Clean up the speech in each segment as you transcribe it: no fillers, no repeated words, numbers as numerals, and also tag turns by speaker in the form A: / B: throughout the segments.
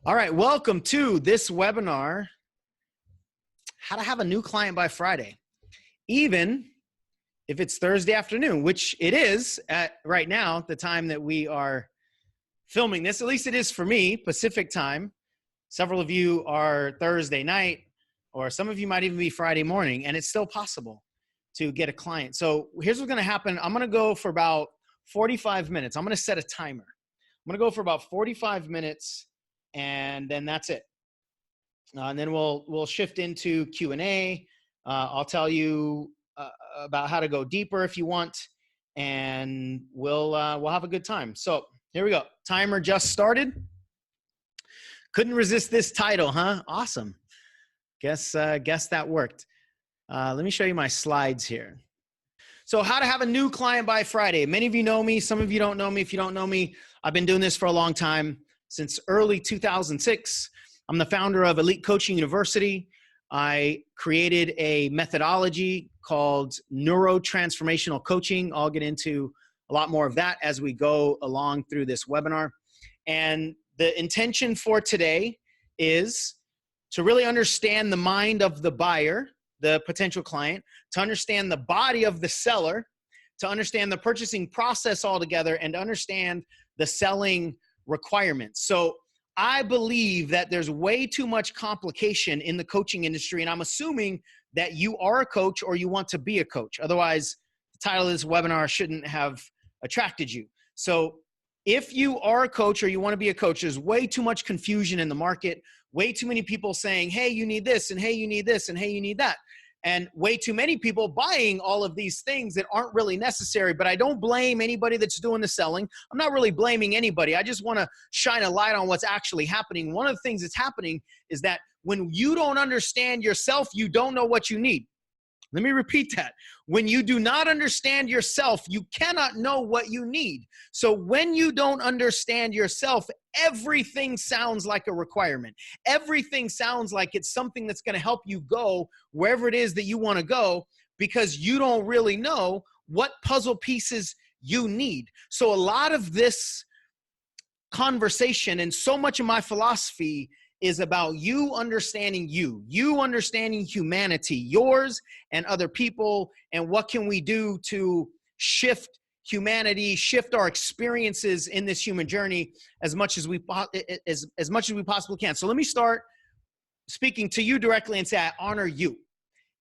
A: All right, welcome to this webinar, how to have a new client by Friday, even if it's Thursday afternoon, which it is at right now, the time that we are filming this. At least it is for me, Pacific time. Several of you are Thursday night, or some of you might even be Friday morning, and it's still possible to get a client. So here's what's gonna happen. I'm gonna go for about 45 minutes. I'm gonna set a timer. I'm gonna go for about 45 minutes, and then that's it. And then we'll shift into Q&A. I'll tell you about how to go deeper if you want, and we'll have a good time. So here we go. Timer just started. Couldn't resist this title, huh? Awesome. Guess that worked. Let me show you my slides here. So how to have a new client by Friday. Many of you know me. Some of you don't know me. If you don't know me, I've been doing this for a long time, since early 2006. I'm the founder of Elite Coaching University. I created a methodology called Neuro-Transformational Coaching. I'll get into a lot more of that as we go along through this webinar. And the intention for today is to really understand the mind of the buyer, the potential client, to understand the body of the seller, to understand the purchasing process altogether, and to understand the selling requirements. So I believe that there's way too much complication in the coaching industry, and I'm assuming that you are a coach or you want to be a coach. Otherwise, the title of this webinar shouldn't have attracted you. So if you are a coach or you want to be a coach, there's way too much confusion in the market, way too many people saying, hey, you need this, and hey, you need this, and hey, you need that. And way too many people buying all of these things that aren't really necessary. But I don't blame anybody that's doing the selling. I'm not really blaming anybody. I just want to shine a light on what's actually happening. One of the things that's happening is that when you don't understand yourself, you don't know what you need. Let me repeat that. When you do not understand yourself, you cannot know what you need. So when you don't understand yourself, everything sounds like a requirement. Everything sounds like it's something that's going to help you go wherever it is that you want to go, because you don't really know what puzzle pieces you need. So a lot of this conversation and so much of my philosophy is about you understanding you understanding humanity, yours and other people, and what can we do to shift humanity, shift our experiences in this human journey as much as we possibly can. So let me start speaking to you directly and say, I honor you.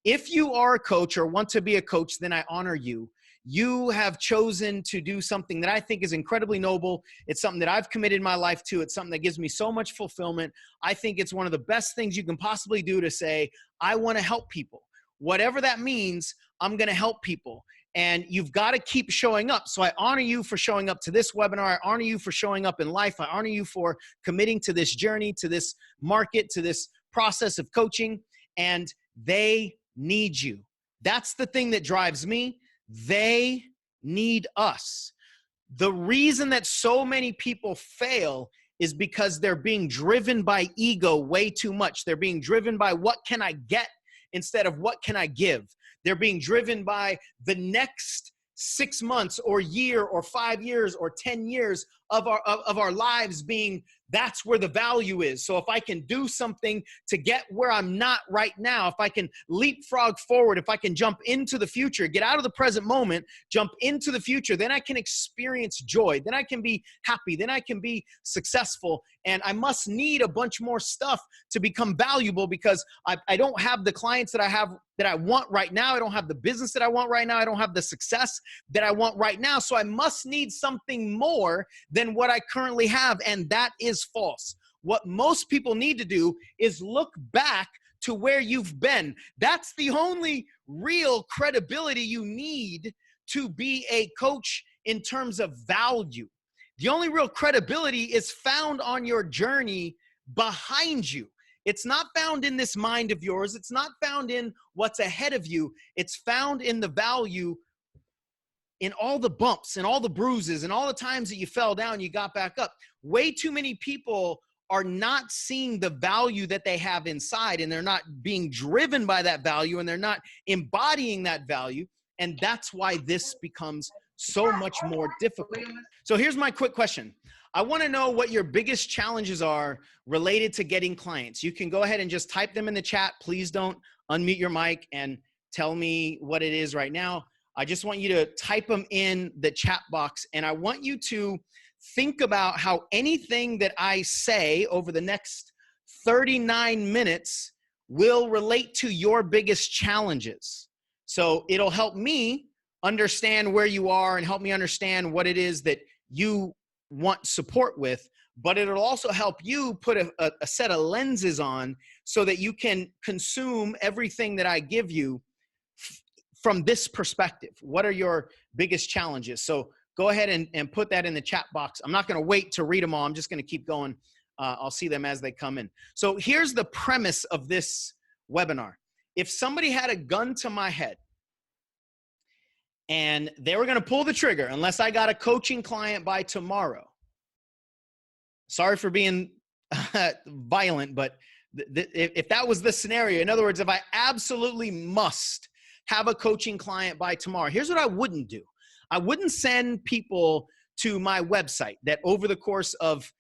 A: If you are a coach or want to be a coach, then I honor you. You have chosen to do something that I think is incredibly noble. It's something that I've committed my life to. It's something that gives me so much fulfillment. I think it's one of the best things you can possibly do to say, I want to help people. Whatever that means, I'm going to help people. And you've got to keep showing up. So I honor you for showing up to this webinar. I honor you for showing up in life. I honor you for committing to this journey, to this market, to this process of coaching. And they need you. That's the thing that drives me. They need us. The reason that so many people fail is because they're being driven by ego way too much. They're being driven by what can I get instead of what can I give. They're being driven by the next 6 months or year or 5 years or 10 years of our lives being, that's where the value is. So if I can do something to get where I'm not right now, if I can leapfrog forward, if I can jump into the future, get out of the present moment, jump into the future, then I can experience joy. Then I can be happy. Then I can be successful. And I must need a bunch more stuff to become valuable, because I don't have the clients that I want right now. I don't have the business that I want right now. I don't have the success that I want right now. So I must need something more than what I currently have. And that is false. What most people need to do is look back to where you've been. That's the only real credibility you need to be a coach in terms of value. The only real credibility is found on your journey behind you. It's not found in this mind of yours. It's not found in what's ahead of you. It's found in the value in all the bumps and all the bruises and all the times that you fell down, you got back up. Way too many people are not seeing the value that they have inside, and they're not being driven by that value, and they're not embodying that value. And that's why this becomes so much more difficult. So here's my quick question. I want to know what your biggest challenges are related to getting clients. You can go ahead and just type them in the chat. Please don't unmute your mic and tell me what it is right now. I just want you to type them in the chat box, and I want you to think about how anything that I say over the next 39 minutes will relate to your biggest challenges. So it'll help me understand where you are and help me understand what it is that you want support with, but it'll also help you put a set of lenses on so that you can consume everything that I give you from this perspective. What are your biggest challenges? So go ahead and put that in the chat box. I'm not going to wait to read them all. I'm just going to keep going. I'll see them as they come in. So here's the premise of this webinar. If somebody had a gun to my head and they were going to pull the trigger unless I got a coaching client by tomorrow, sorry for being violent, but if that was the scenario, in other words, if I absolutely must have a coaching client by tomorrow, here's what I wouldn't do. I wouldn't send people to my website that over the course of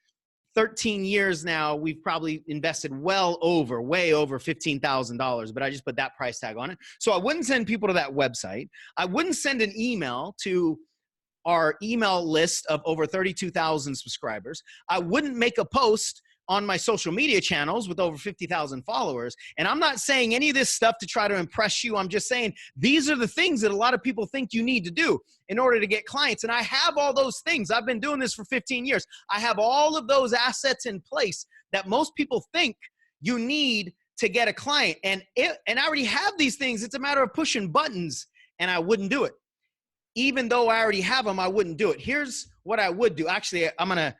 A: 13 years now, we've probably invested way over $15,000, but I just put that price tag on it. So I wouldn't send people to that website. I wouldn't send an email to our email list of over 32,000 subscribers. I wouldn't make a post on my social media channels with over 50,000 followers. And I'm not saying any of this stuff to try to impress you. I'm just saying these are the things that a lot of people think you need to do in order to get clients. And I have all those things. I've been doing this for 15 years. I have all of those assets in place that most people think you need to get a client. And I already have these things. It's a matter of pushing buttons, and I wouldn't do it. Even though I already have them, I wouldn't do it. Here's what I would do. Actually, I'm gonna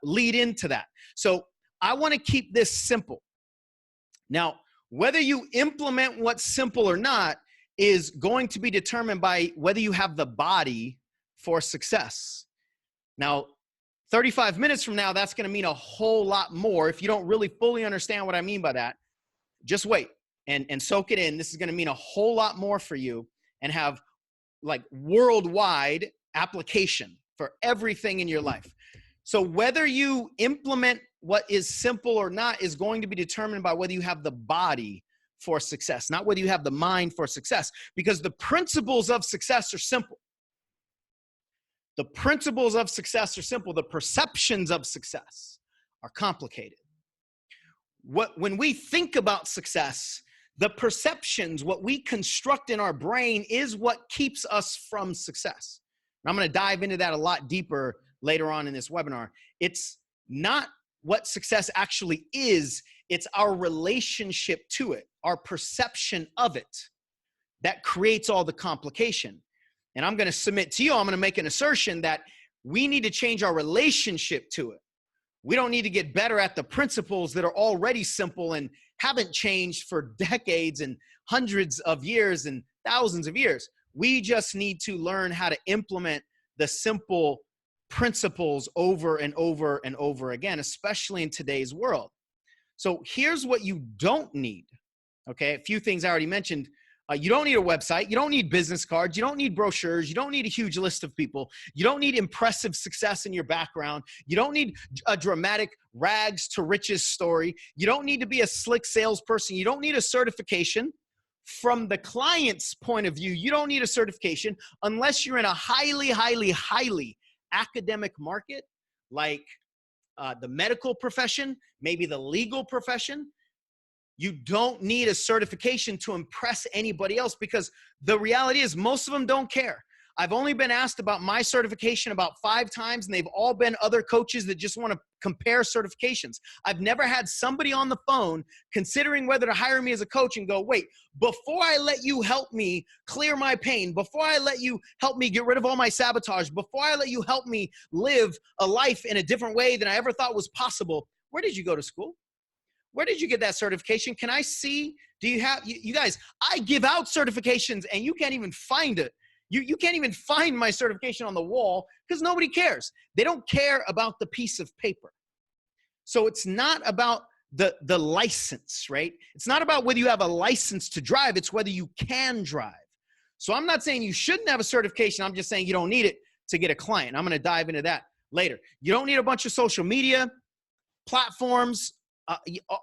A: lead into that. So I want to keep this simple. Now, whether you implement what's simple or not is going to be determined by whether you have the body for success. Now, 35 minutes from now, that's going to mean a whole lot more. If you don't really fully understand what I mean by that, just wait and soak it in. This is going to mean a whole lot more for you and have like worldwide application for everything in your life. So whether you implement what is simple or not is going to be determined by whether you have the body for success, not whether you have the mind for success, because the principles of success are simple. The principles of success are simple. The perceptions of success are complicated. When we think about success, the perceptions, what we construct in our brain is what keeps us from success. And I'm going to dive into that a lot deeper later on in this webinar. It's not what success actually is. It's our relationship to it, our perception of it that creates all the complication. And I'm going to submit to you, I'm going to make an assertion that we need to change our relationship to it. We don't need to get better at the principles that are already simple and haven't changed for decades and hundreds of years and thousands of years. We just need to learn how to implement the simple principles over and over and over again, especially in today's world. So here's what you don't need. Okay, a few things I already mentioned. You don't need a website. You don't need business cards. You don't need brochures. You don't need a huge list of people. You don't need impressive success in your background. You don't need a dramatic rags to riches story. You don't need to be a slick salesperson. You don't need a certification. From the client's point of view, you don't need a certification unless you're in a highly, highly, highly academic market like the medical profession, maybe the legal profession. You don't need a certification to impress anybody else because the reality is most of them don't care. I've only been asked about my certification about 5 times, and they've all been other coaches that just want to compare certifications. I've never had somebody on the phone considering whether to hire me as a coach and go, wait, before I let you help me clear my pain, before I let you help me get rid of all my sabotage, before I let you help me live a life in a different way than I ever thought was possible, where did you go to school? Where did you get that certification? Can I see? Do you have, you guys, I give out certifications and you can't even find it. You can't even find my certification on the wall because nobody cares. They don't care about the piece of paper. So it's not about the license, right? It's not about whether you have a license to drive. It's whether you can drive. So I'm not saying you shouldn't have a certification. I'm just saying you don't need it to get a client. I'm going to dive into that later. You don't need a bunch of social media platforms,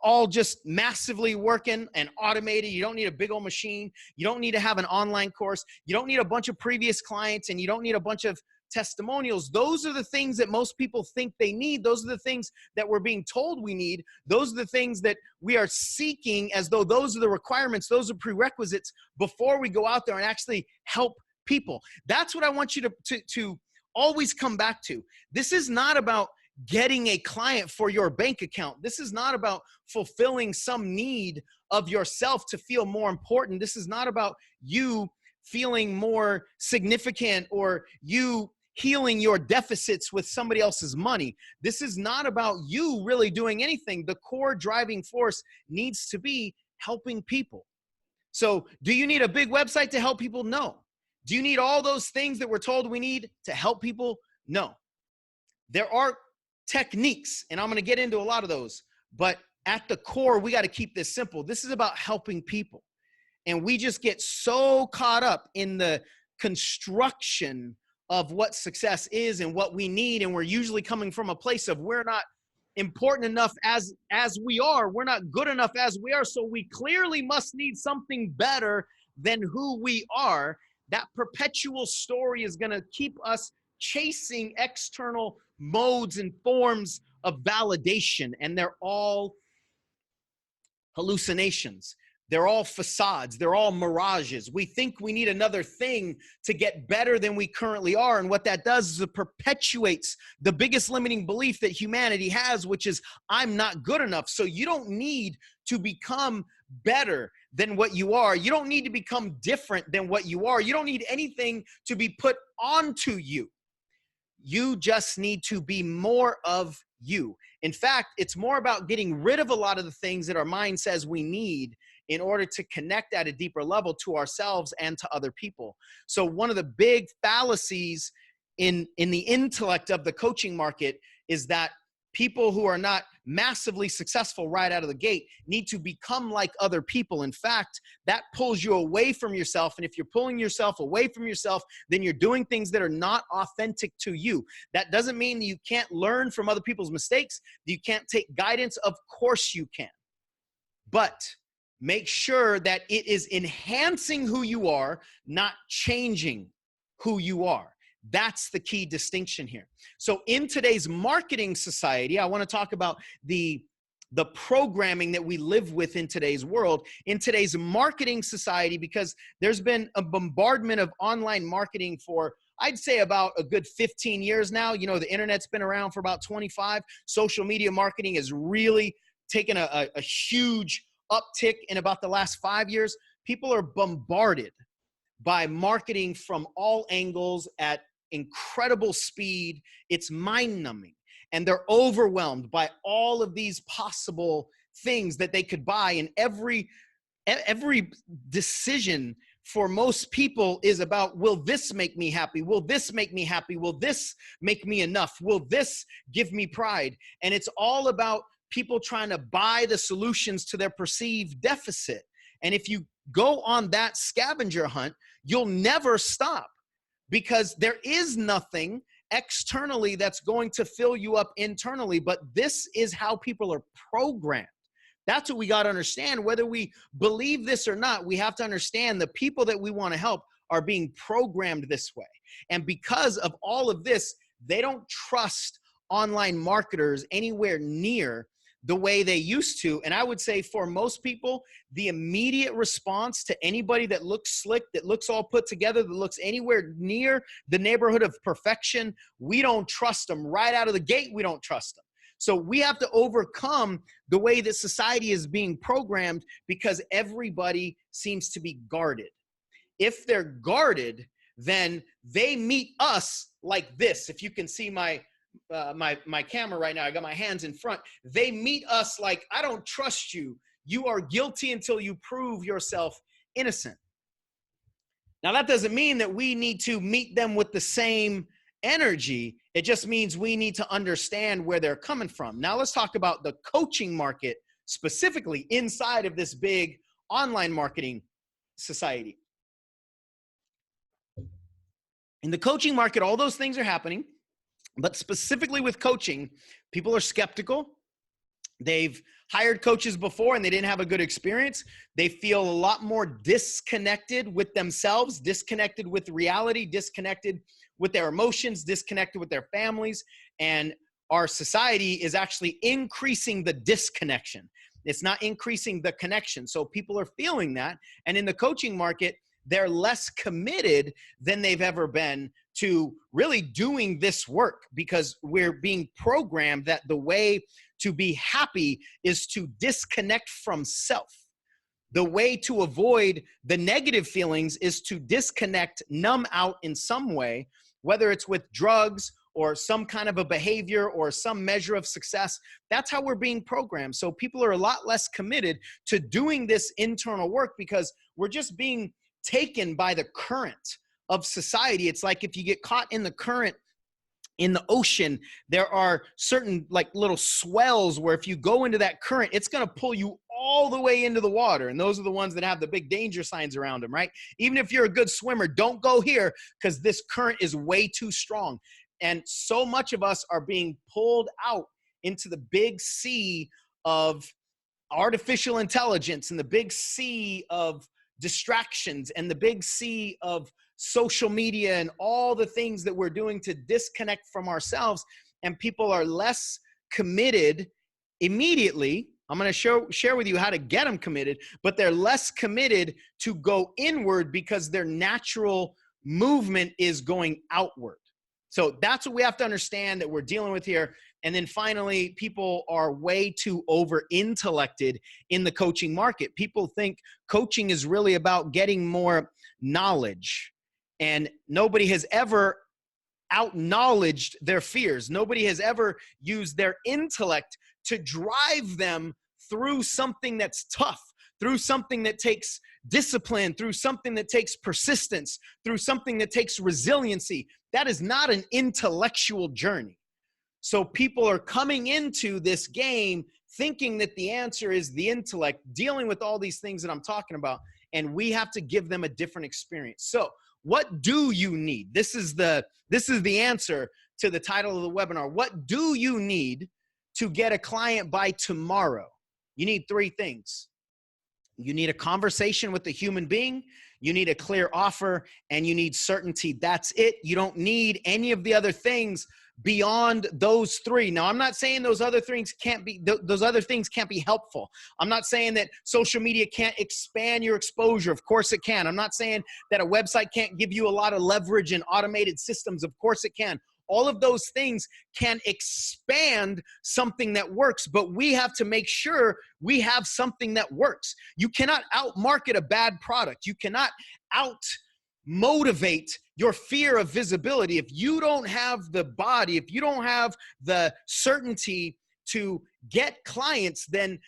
A: all just massively working and automated. You don't need a big old machine. You don't need to have an online course. You don't need a bunch of previous clients, and you don't need a bunch of testimonials. Those are the things that most people think they need. Those are the things that we're being told we need. Those are the things that we are seeking as though those are the requirements. Those are prerequisites before we go out there and actually help people. That's what I want you to always come back to. This is not about getting a client for your bank account. This is not about fulfilling some need of yourself to feel more important. This is not about you feeling more significant or you healing your deficits with somebody else's money. This is not about you really doing anything. The core driving force needs to be helping people. So do you need a big website to help people? No. Do you need all those things that we're told we need to help people? No. There are techniques, and I'm going to get into a lot of those, but at the core, we got to keep this simple. This is about helping people. And we just get so caught up in the construction of what success is and what we need. And we're usually coming from a place of we're not important enough as we are. We're not good enough as we are. So we clearly must need something better than who we are. That perpetual story is going to keep us chasing external modes and forms of validation. And they're all hallucinations. They're all facades. They're all mirages. We think we need another thing to get better than we currently are. And what that does is it perpetuates the biggest limiting belief that humanity has, which is I'm not good enough. So you don't need to become better than what you are. You don't need to become different than what you are. You don't need anything to be put onto you. You just need to be more of you. In fact, it's more about getting rid of a lot of the things that our mind says we need in order to connect at a deeper level to ourselves and to other people. So one of the big fallacies in the intellect of the coaching market is that people who are not massively successful right out of the gate need to become like other people. In fact, that pulls you away from yourself. And if you're pulling yourself away from yourself, then you're doing things that are not authentic to you. That doesn't mean that you can't learn from other people's mistakes, that you can't take guidance. Of course you can. But make sure that it is enhancing who you are, not changing who you are. That's the key distinction here. So in today's marketing society, I want to talk about the programming that we live with in today's world, in today's marketing society, because there's been a bombardment of online marketing for, I'd say, about a good 15 years now. You know, the internet's been around for about 25. Social media marketing has really taken a huge uptick in about the last 5 years. People are bombarded by marketing from all angles at incredible speed. It's mind-numbing, and they're overwhelmed by all of these possible things that they could buy. And every decision for most people is about, will this make me happy? Will this make me happy? Will this make me enough? Will this give me pride? And it's all about people trying to buy the solutions to their perceived deficit. And if you go on that scavenger hunt, you'll never stop, because there is nothing externally that's going to fill you up internally. But this is how people are programmed. That's what we got to understand. Whether we believe this or not, we have to understand the people that we want to help are being programmed this way. And because of all of this, they don't trust online marketers anywhere near the way they used to. And I would say for most people, the immediate response to anybody that looks slick, that looks all put together, that looks anywhere near the neighborhood of perfection, we don't trust them. Right out of the gate, we don't trust them. So we have to overcome the way that society is being programmed, because everybody seems to be guarded. If they're guarded, then they meet us like this. If you can see my camera right now, I got my hands in front. They meet us like, I don't trust you. You are guilty until you prove yourself innocent. Now, that doesn't mean that we need to meet them with the same energy. It just means we need to understand where they're coming from. Now, let's talk about the coaching market specifically inside of this big online marketing society. In the coaching market, all those things are happening, but specifically with coaching, people are skeptical. They've hired coaches before and they didn't have a good experience. They feel a lot more disconnected with themselves, disconnected with reality, disconnected with their emotions, disconnected with their families. And our society is actually increasing the disconnection. It's not increasing the connection. So people are feeling that. And in the coaching market, they're less committed than they've ever been to really doing this work, because we're being programmed that the way to be happy is to disconnect from self. The way to avoid the negative feelings is to disconnect, numb out in some way, whether it's with drugs or some kind of a behavior or some measure of success. That's how we're being programmed. So people are a lot less committed to doing this internal work because we're just being taken by the current of society. It's like if you get caught in the current in the ocean, there are certain like little swells where if you go into that current, it's going to pull you all the way into the water. And those are the ones that have the big danger signs around them, right? Even if you're a good swimmer, don't go here because this current is way too strong. And so much of us are being pulled out into the big sea of artificial intelligence and the big sea of distractions and the big sea of social media and all the things that we're doing to disconnect from ourselves. And people are less committed immediately. I'm going to share with you how to get them committed, but they're less committed to go inward because their natural movement is going outward. So that's what we have to understand that we're dealing with here. And then finally, people are way too over-intellected in the coaching market. People think coaching is really about getting more knowledge. And nobody has ever out-knowledged their fears. Nobody has ever used their intellect to drive them through something that's tough, through something that takes discipline, through something that takes persistence, through something that takes resiliency. That is not an intellectual journey. So people are coming into this game thinking that the answer is the intellect, dealing with all these things that I'm talking about, and we have to give them a different experience. So what do you need? This is the answer to the title of the webinar. What do you need to get a client by tomorrow? You need three things. You need a conversation with a human being, you need a clear offer, and you need certainty. That's it. You don't need any of the other things beyond those three. Now, I'm not saying those other things can't be helpful. I'm not saying that social media can't expand your exposure. Of course it can. I'm not saying that a website can't give you a lot of leverage and automated systems. Of course it can. All of those things can expand something that works, but we have to make sure we have something that works. You cannot out-market a bad product. You cannot out-motivate your fear of visibility. If you don't have the body, if you don't have the certainty to get clients, then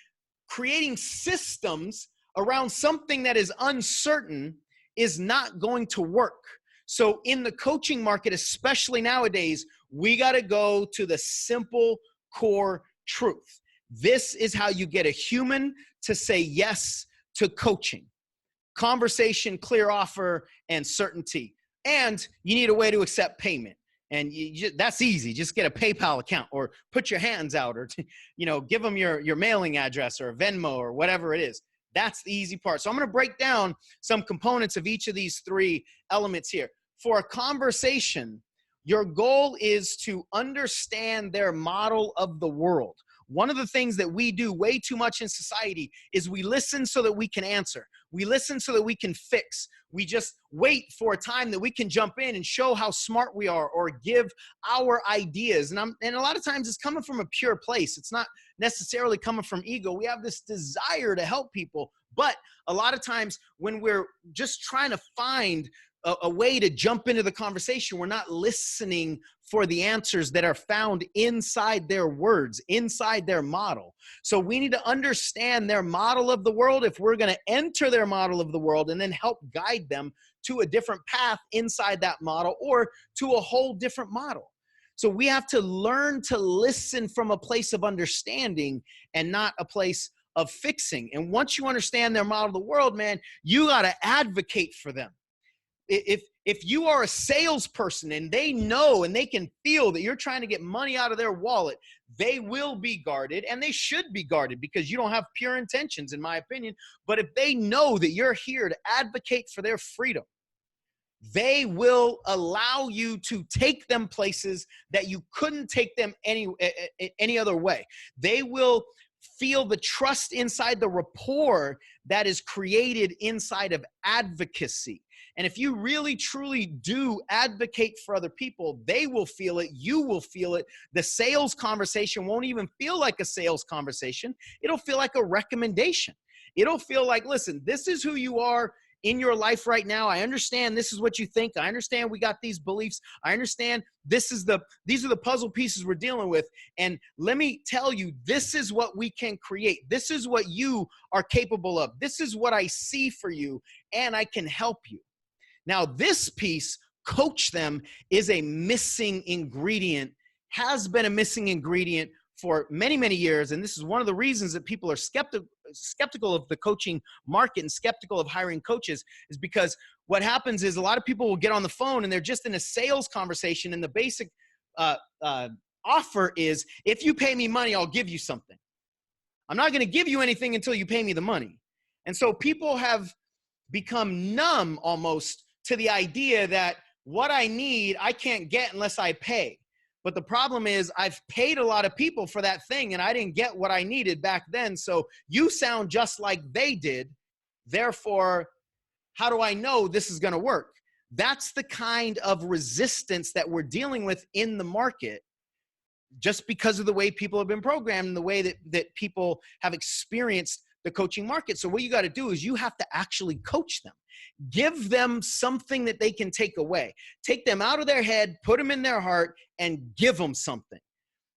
A: creating systems around something that is uncertain is not going to work. So in the coaching market, especially nowadays, we got to go to the simple core truth. This is how you get a human to say yes to coaching. Conversation, clear offer, and certainty. And you need a way to accept payment. And that's easy. Just get a PayPal account or put your hands out or, give them your mailing address or Venmo or whatever it is. That's the easy part. So I'm going to break down some components of each of these three elements here. For a conversation, your goal is to understand their model of the world. One of the things that we do way too much in society is we listen so that we can answer. We listen so that we can fix. We just wait for a time that we can jump in and show how smart we are or give our ideas. And a lot of times it's coming from a pure place. It's not necessarily coming from ego. We have this desire to help people. But a lot of times when we're just trying to find a way to jump into the conversation, we're not listening for the answers that are found inside their words, inside their model. So we need to understand their model of the world if we're going to enter their model of the world and then help guide them to a different path inside that model or to a whole different model. So we have to learn to listen from a place of understanding and not a place of fixing. And once you understand their model of the world, man, you got to advocate for them. If If you are a salesperson and they know and they can feel that you're trying to get money out of their wallet, they will be guarded, and they should be guarded because you don't have pure intentions, in my opinion. But if they know that you're here to advocate for their freedom, they will allow you to take them places that you couldn't take them any other way. They will feel the trust inside the rapport that is created inside of advocacy. And if you really, truly do advocate for other people, they will feel it. You will feel it. The sales conversation won't even feel like a sales conversation. It'll feel like a recommendation. It'll feel like, listen, this is who you are in your life right now. I understand this is what you think. I understand we got these beliefs. I understand these are the puzzle pieces we're dealing with. And let me tell you, this is what we can create. This is what you are capable of. This is what I see for you, and I can help you. Now, this piece, coach them, is a missing ingredient, has been a missing ingredient for many, many years. And this is one of the reasons that people are skeptical of the coaching market and skeptical of hiring coaches, is because what happens is a lot of people will get on the phone and they're just in a sales conversation. And the basic offer is, if you pay me money, I'll give you something. I'm not going to give you anything until you pay me the money. And so people have become numb almost to the idea that what I need, I can't get unless I pay. But the problem is I've paid a lot of people for that thing and I didn't get what I needed back then. So you sound just like they did. Therefore, how do I know this is going to work? That's the kind of resistance that we're dealing with in the market, just because of the way people have been programmed and the way that people have experienced the coaching market. So what you got to do is you have to actually coach them. Give them something that they can take away. Take them out of their head, put them in their heart, and give them something.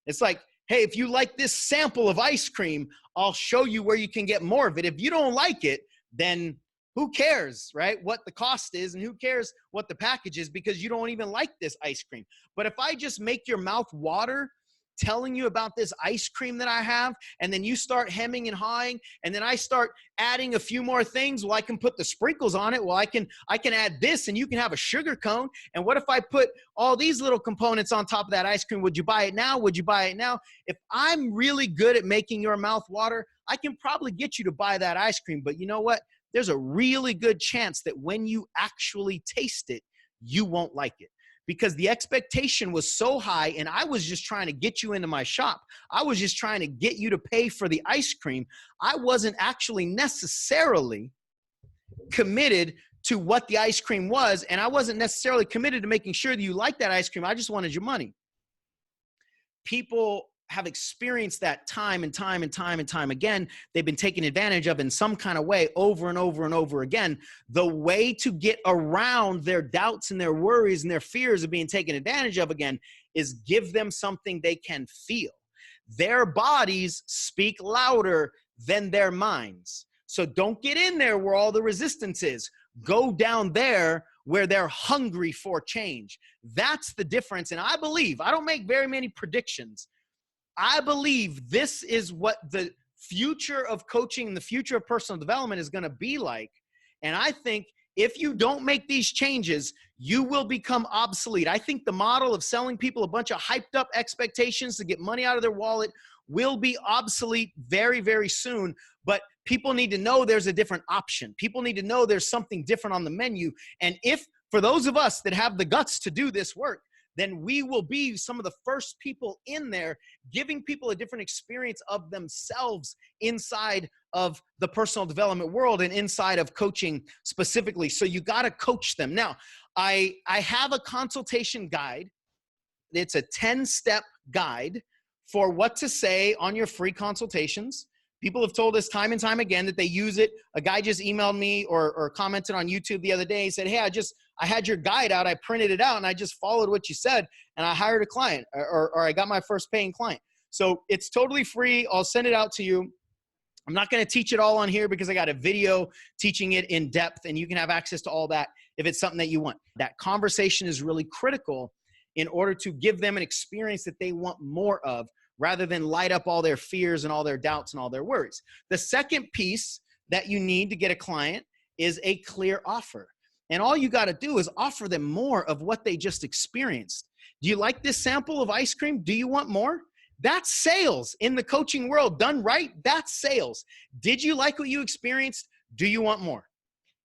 A: It's like, hey, if you like this sample of ice cream, I'll show you where you can get more of it. If you don't like it, then who cares, right? What the cost is, and who cares what the package is, because you don't even like this ice cream. But if I just make your mouth water telling you about this ice cream that I have, and then you start hemming and hawing, and then I start adding a few more things. Well, I can put the sprinkles on it. Well, I can add this, and you can have a sugar cone. And what if I put all these little components on top of that ice cream? Would you buy it now? Would you buy it now? If I'm really good at making your mouth water, I can probably get you to buy that ice cream. But you know what? There's a really good chance that when you actually taste it, you won't like it. Because the expectation was so high, and I was just trying to get you into my shop. I was just trying to get you to pay for the ice cream. I wasn't actually necessarily committed to what the ice cream was, and I wasn't necessarily committed to making sure that you liked that ice cream. I just wanted your money. People have experienced that time and time and time and time again. They've been taken advantage of in some kind of way over and over and over again. The way to get around their doubts and their worries and their fears of being taken advantage of again is give them something they can feel. Their bodies speak louder than their minds. So don't get in there where all the resistance is. Go down there where they're hungry for change. That's the difference. And I believe, I don't make very many predictions. I believe this is what the future of coaching, the future of personal development is going to be like. And I think if you don't make these changes, you will become obsolete. I think the model of selling people a bunch of hyped up expectations to get money out of their wallet will be obsolete very, very soon. But people need to know there's a different option. People need to know there's something different on the menu. And if, for those of us that have the guts to do this work, then we will be some of the first people in there giving people a different experience of themselves inside of the personal development world and inside of coaching specifically. So you got to coach them. Now, I have a consultation guide. It's a 10-step guide for what to say on your free consultations. People have told us time and time again that they use it. A guy just emailed me or commented on YouTube the other day. He said, hey, I had your guide out. I printed it out and I just followed what you said and I hired a client or I got my first paying client. So it's totally free. I'll send it out to you. I'm not going to teach it all on here because I got a video teaching it in depth and you can have access to all that if it's something that you want. That conversation is really critical in order to give them an experience that they want more of, rather than light up all their fears and all their doubts and all their worries. The second piece that you need to get a client is a clear offer. And all you got to do is offer them more of what they just experienced. Do you like this sample of ice cream? Do you want more? That's sales in the coaching world. Done right, that's sales. Did you like what you experienced? Do you want more?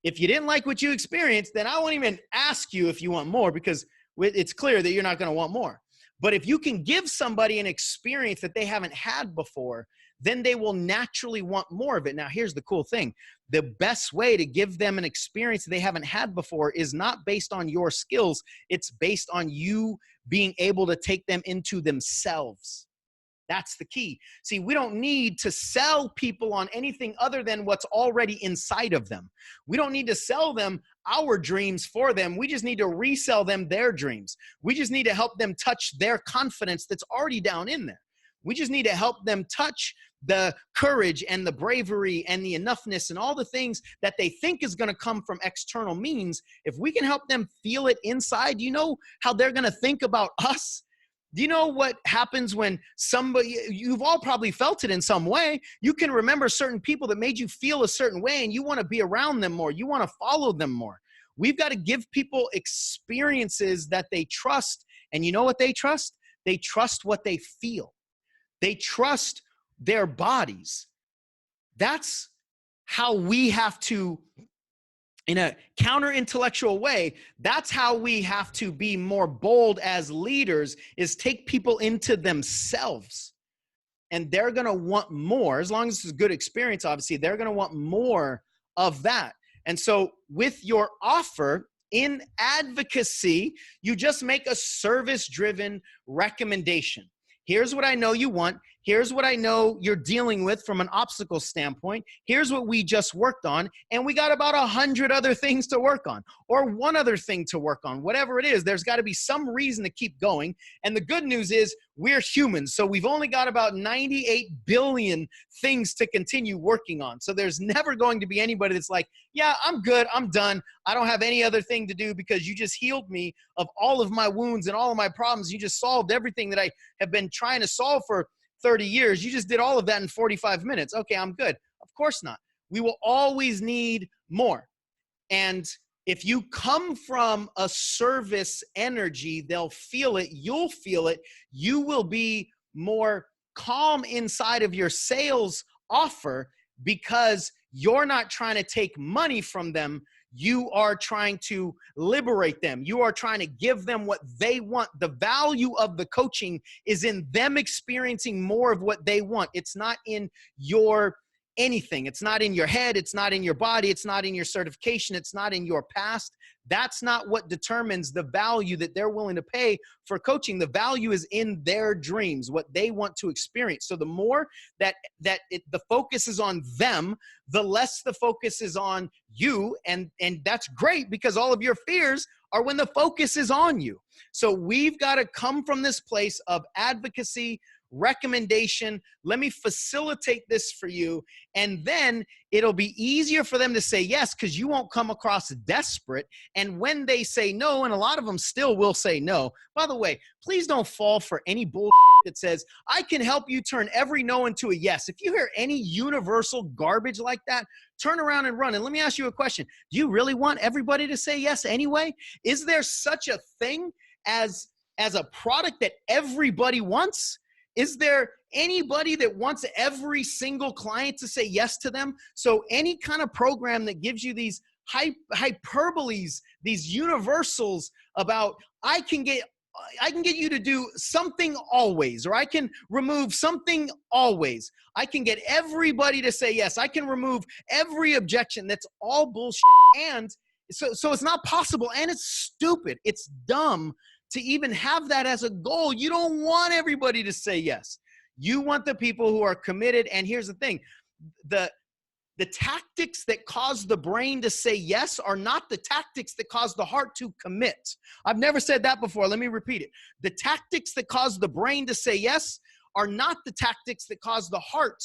A: If you didn't like what you experienced, then I won't even ask you if you want more, because it's clear that you're not going to want more. But if you can give somebody an experience that they haven't had before, then they will naturally want more of it. Now, here's the cool thing. The best way to give them an experience they haven't had before is not based on your skills. It's based on you being able to take them into themselves. That's the key. See, we don't need to sell people on anything other than what's already inside of them. We don't need to sell them our dreams for them. We just need to resell them their dreams. We just need to help them touch their confidence that's already down in there. We just need to help them touch the courage and the bravery and the enoughness and all the things that they think is going to come from external means. If we can help them feel it inside, you know how they're going to think about us? Do you know what happens when somebody, you've all probably felt it in some way. You can remember certain people that made you feel a certain way and you want to be around them more. You want to follow them more. We've got to give people experiences that they trust. And you know what they trust? They trust what they feel. They trust their bodies. That's how we have to, in a counter-intellectual way, that's how we have to be more bold as leaders, is take people into themselves. And they're going to want more. As long as it's a good experience, obviously, they're going to want more of that. And so with your offer in advocacy, you just make a service-driven recommendation. Here's what I know you want. Here's what I know you're dealing with from an obstacle standpoint. Here's what we just worked on. And we got about 100 other things to work on, or one other thing to work on. Whatever it is, there's got to be some reason to keep going. And the good news is we're humans. So we've only got about 98 billion things to continue working on. So there's never going to be anybody that's like, yeah, I'm good. I'm done. I don't have any other thing to do because you just healed me of all of my wounds and all of my problems. You just solved everything that I have been trying to solve for 30 years. You just did all of that in 45 minutes. Okay, I'm good. Of course not. We will always need more. And if you come from a service energy, they'll feel it. You'll feel it. You will be more calm inside of your sales offer because you're not trying to take money from them. You are trying to liberate them. You are trying to give them what they want. The value of the coaching is in them experiencing more of what they want. It's not in your anything. It's not in your head. It's not in your body. It's not in your certification. It's not in your past. That's not what determines the value that they're willing to pay for coaching. The value is in their dreams, what they want to experience. So the more that the focus is on them, the less the focus is on you. And that's great because all of your fears are when the focus is on you. So we've got to come from this place of advocacy, recommendation. Let me facilitate this for you. And then it'll be easier for them to say yes because you won't come across desperate. And when they say no, and a lot of them still will say no. By the way, please don't fall for any bullshit that says, I can help you turn every no into a yes. If you hear any universal garbage like that, turn around and run. And let me ask you a question. Do you really want everybody to say yes anyway? Is there such a thing as a product that everybody wants? Is there anybody that wants every single client to say yes to them? So any kind of program that gives you these hyperboles, these universals about I can get you to do something always, or I can remove something always. I can get everybody to say yes. I can remove every objection. That's all bullshit. And so it's not possible, and it's stupid. It's dumb to even have that as a goal. You don't want everybody to say yes. You want the people who are committed. And here's the thing, the tactics that cause the brain to say yes are not the tactics that cause the heart to commit. I've never said that before. Let me repeat it. The tactics that cause the brain to say yes are not the tactics that cause the heart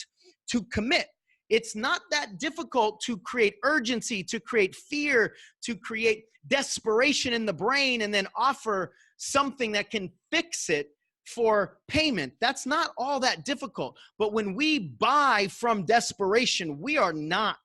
A: to commit. It's not that difficult to create urgency, to create fear, to create desperation in the brain and then offer something that can fix it for payment. That's not all that difficult. But when we buy from desperation, we are not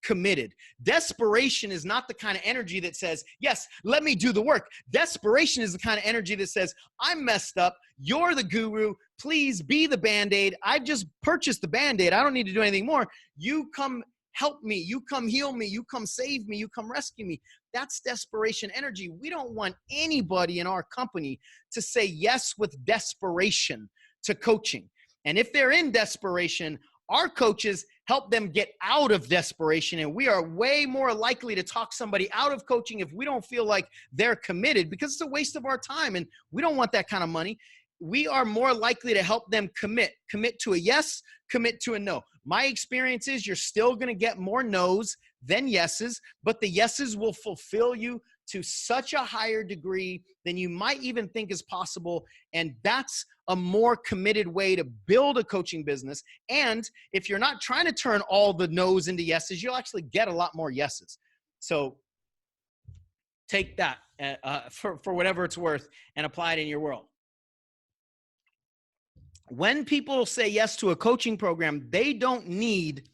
A: committed. Desperation is not the kind of energy that says, yes, let me do the work. Desperation is the kind of energy that says, I'm messed up. You're the guru. Please be the Band-Aid. I just purchased the Band-Aid. I don't need to do anything more. You come help me. You come heal me. You come save me. You come rescue me. That's desperation energy. We don't want anybody in our company to say yes with desperation to coaching. And if they're in desperation, our coaches help them get out of desperation. And we are way more likely to talk somebody out of coaching if we don't feel like they're committed, because it's a waste of our time. And we don't want that kind of money. We are more likely to help them commit to a yes, commit to a no. My experience is you're still going to get more no's than yeses, but the yeses will fulfill you to such a higher degree than you might even think is possible. And that's a more committed way to build a coaching business. And if you're not trying to turn all the no's into yeses, you'll actually get a lot more yeses. So take that for whatever it's worth and apply it in your world. When people say yes to a coaching program, they don't need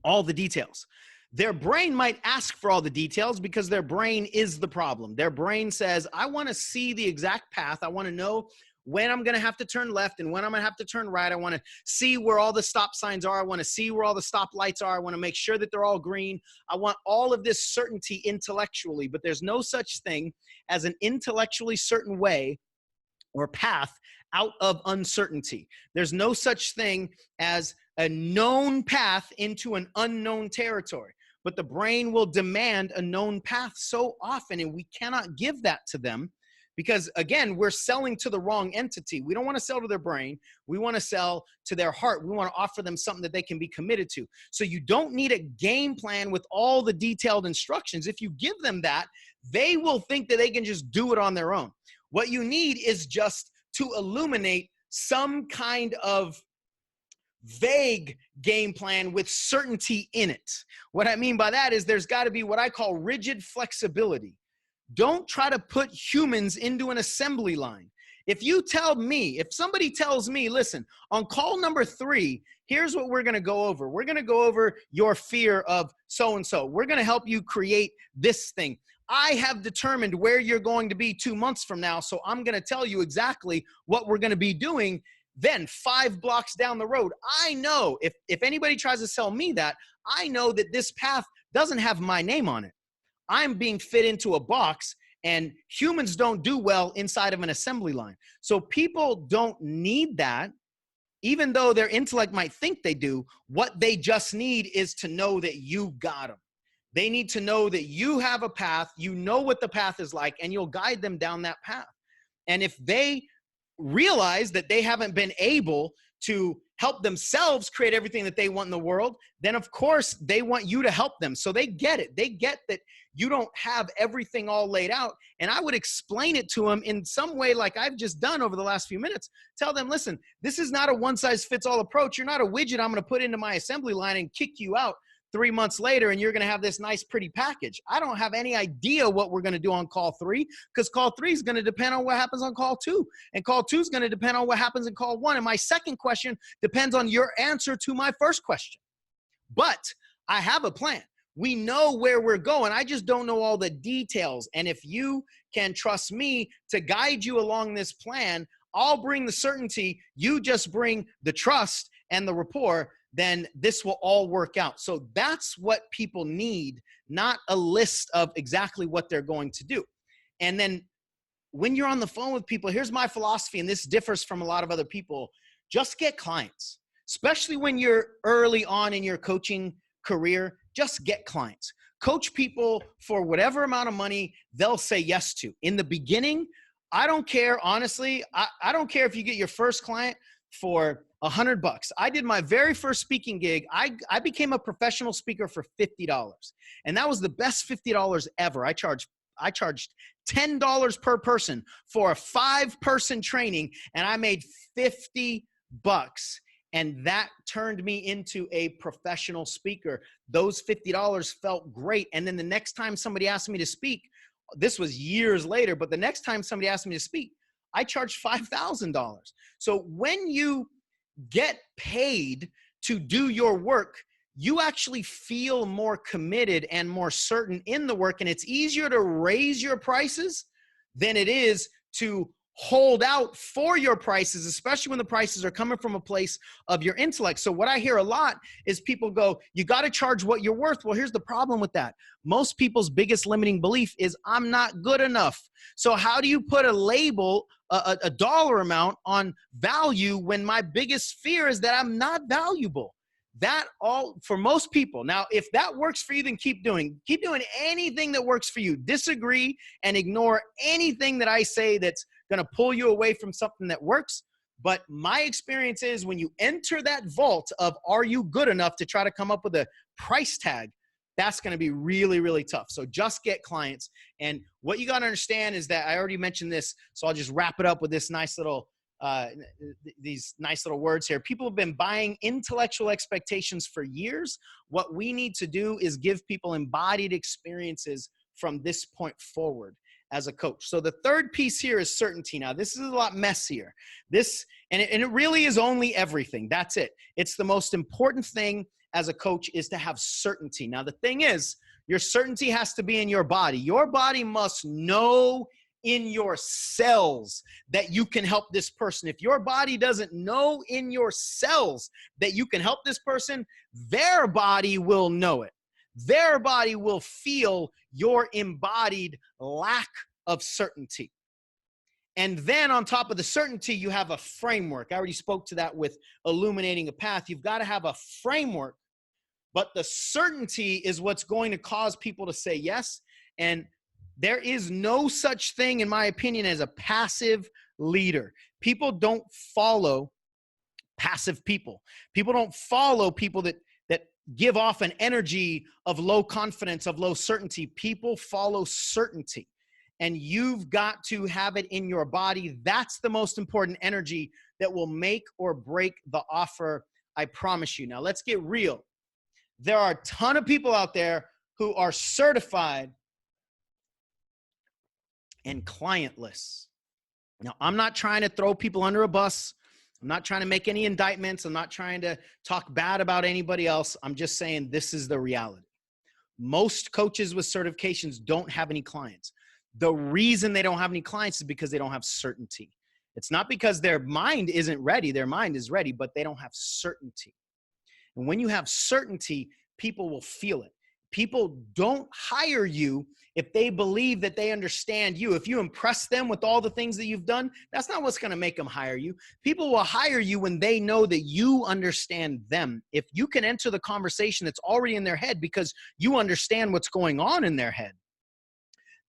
A: all the details. Their brain might ask for all the details because their brain is the problem. Their brain says, I want to see the exact path. I want to know when I'm going to have to turn left and when I'm going to have to turn right. I want to see where all the stop signs are. I want to see where all the stop lights are. I want to make sure that they're all green. I want all of this certainty intellectually, but there's no such thing as an intellectually certain way or path out of uncertainty. There's no such thing as a known path into an unknown territory, but the brain will demand a known path so often, and we cannot give that to them because, again, we're selling to the wrong entity. We don't want to sell to their brain. We want to sell to their heart. We want to offer them something that they can be committed to. So you don't need a game plan with all the detailed instructions. If you give them that, they will think that they can just do it on their own. What you need is just to illuminate some kind of vague game plan with certainty in it. What I mean by that is there's got to be what I call rigid flexibility. Don't try to put humans into an assembly line. If somebody tells me, listen, on call number 3, here's what we're going to go over. We're going to go over your fear of so-and-so. We're going to help you create this thing. I have determined where you're going to be 2 months from now, so I'm going to tell you exactly what we're going to be doing. Then 5 blocks down the road, I know if anybody tries to sell me that, I know that this path doesn't have my name on it. I'm being fit into a box, and humans don't do well inside of an assembly line. So people don't need that, even though their intellect might think they do. What they just need is to know that you got them. They need to know that you have a path, you know what the path is like, and you'll guide them down that path. And if they realize that they haven't been able to help themselves create everything that they want in the world, then of course they want you to help them. So they get it. They get that you don't have everything all laid out. And I would explain it to them in some way like I've just done over the last few minutes. Tell them, listen, this is not a one-size-fits-all approach. You're not a widget I'm going to put into my assembly line and kick you out 3 months later, and you're going to have this nice, pretty package. I don't have any idea what we're going to do on call 3, because call 3 is going to depend on what happens on call 2. And call 2 is going to depend on what happens in call 1. And my second question depends on your answer to my first question. But I have a plan. We know where we're going. I just don't know all the details. And if you can trust me to guide you along this plan, I'll bring the certainty. You just bring the trust and the rapport. Then this will all work out. So that's what people need, not a list of exactly what they're going to do. And then when you're on the phone with people, here's my philosophy, and this differs from a lot of other people. Just get clients, especially when you're early on in your coaching career. Just get clients. Coach people for whatever amount of money they'll say yes to. In the beginning, I don't care, honestly, I don't care if you get your first client for $100. I did my very first speaking gig. I became a professional speaker for $50. And that was the best $50 ever. I charged $10 per person for a 5-person training, and I made $50. And that turned me into a professional speaker. Those $50 felt great. And then the next time somebody asked me to speak, this was years later, but the next time somebody asked me to speak, I charged $5,000. So when you get paid to do your work, you actually feel more committed and more certain in the work. And it's easier to raise your prices than it is to hold out for your prices, especially when the prices are coming from a place of your intellect. So what I hear a lot is people go, you got to charge what you're worth. Well, here's the problem with that. Most people's biggest limiting belief is I'm not good enough. So how do you put a label, a dollar amount on value when my biggest fear is that I'm not valuable? That all for most people. Now, if that works for you, then keep doing anything that works for you. Disagree and ignore anything that I say that's going to pull you away from something that works. But my experience is when you enter that vault of are you good enough to try to come up with a price tag, that's going to be really, really tough. So just get clients. And what you got to understand is that I already mentioned this, so I'll just wrap it up with this nice little these nice little words here. People have been buying intellectual expectations for years. What we need to do is give people embodied experiences from this point forward as a coach. So the third piece here is certainty. Now, this is a lot messier. And it really is only everything. That's it. It's the most important thing as a coach is to have certainty. Now, the thing is, your certainty has to be in your body. Your body must know in your cells that you can help this person. If your body doesn't know in your cells that you can help this person, their body will know it. Their body will feel your embodied lack of certainty. And then on top of the certainty, you have a framework. I already spoke to that with illuminating a path. You've got to have a framework, but the certainty is what's going to cause people to say yes. And there is no such thing, in my opinion, as a passive leader. People don't follow passive people. People don't follow people that give off an energy of low confidence, of low certainty. People follow certainty. And you've got to have it in your body. That's the most important energy that will make or break the offer, I promise you. Now, let's get real. There are a ton of people out there who are certified and clientless. Now, I'm not trying to throw people under a bus. I'm not trying to make any indictments. I'm not trying to talk bad about anybody else. I'm just saying this is the reality. Most coaches with certifications don't have any clients. The reason they don't have any clients is because they don't have certainty. It's not because their mind isn't ready. Their mind is ready, but they don't have certainty. And when you have certainty, people will feel it. People don't hire you if they believe that they understand you. If you impress them with all the things that you've done, that's not what's going to make them hire you. People will hire you when they know that you understand them. If you can enter the conversation that's already in their head because you understand what's going on in their head,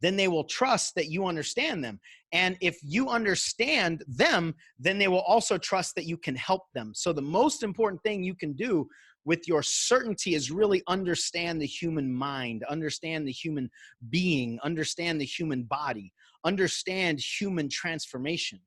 A: then they will trust that you understand them. And if you understand them, then they will also trust that you can help them. So the most important thing you can do with your certainty is really understand the human mind, understand the human being, understand the human body, understand human transformation.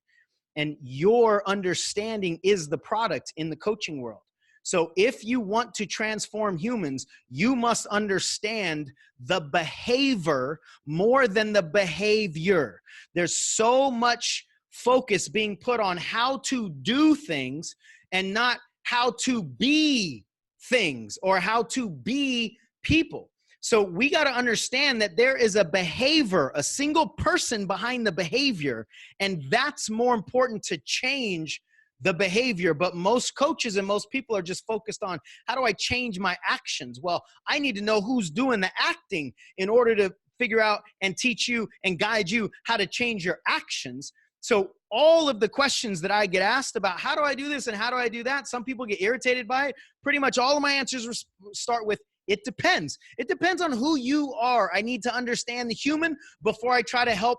A: And your understanding is the product in the coaching world. So if you want to transform humans, you must understand the behavior more than the behavior. There's so much focus being put on how to do things and not how to be things or how to be people. So we got to understand that there is a behavior, a single person behind the behavior, and that's more important to change the behavior. But most coaches and most people are just focused on how do I change my actions? Well, I need to know who's doing the acting in order to figure out and teach you and guide you how to change your actions. So all of the questions that I get asked about how do I do this and how do I do that, some people get irritated by it. Pretty much all of my answers start with it depends. It depends on who you are. I need to understand the human before I try to help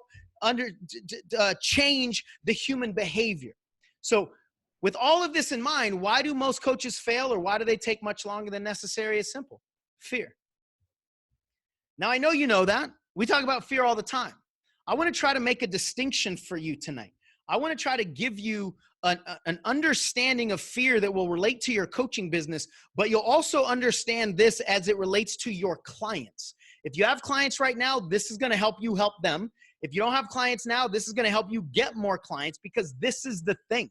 A: change the human behavior. So with all of this in mind, why do most coaches fail or why do they take much longer than necessary? It's simple. Fear. Now, I know you know that. We talk about fear all the time. I want to try to make a distinction for you tonight. I want to try to give you an understanding of fear that will relate to your coaching business, but you'll also understand this as it relates to your clients. If you have clients right now, this is going to help you help them. If you don't have clients now, this is going to help you get more clients because this is the thing.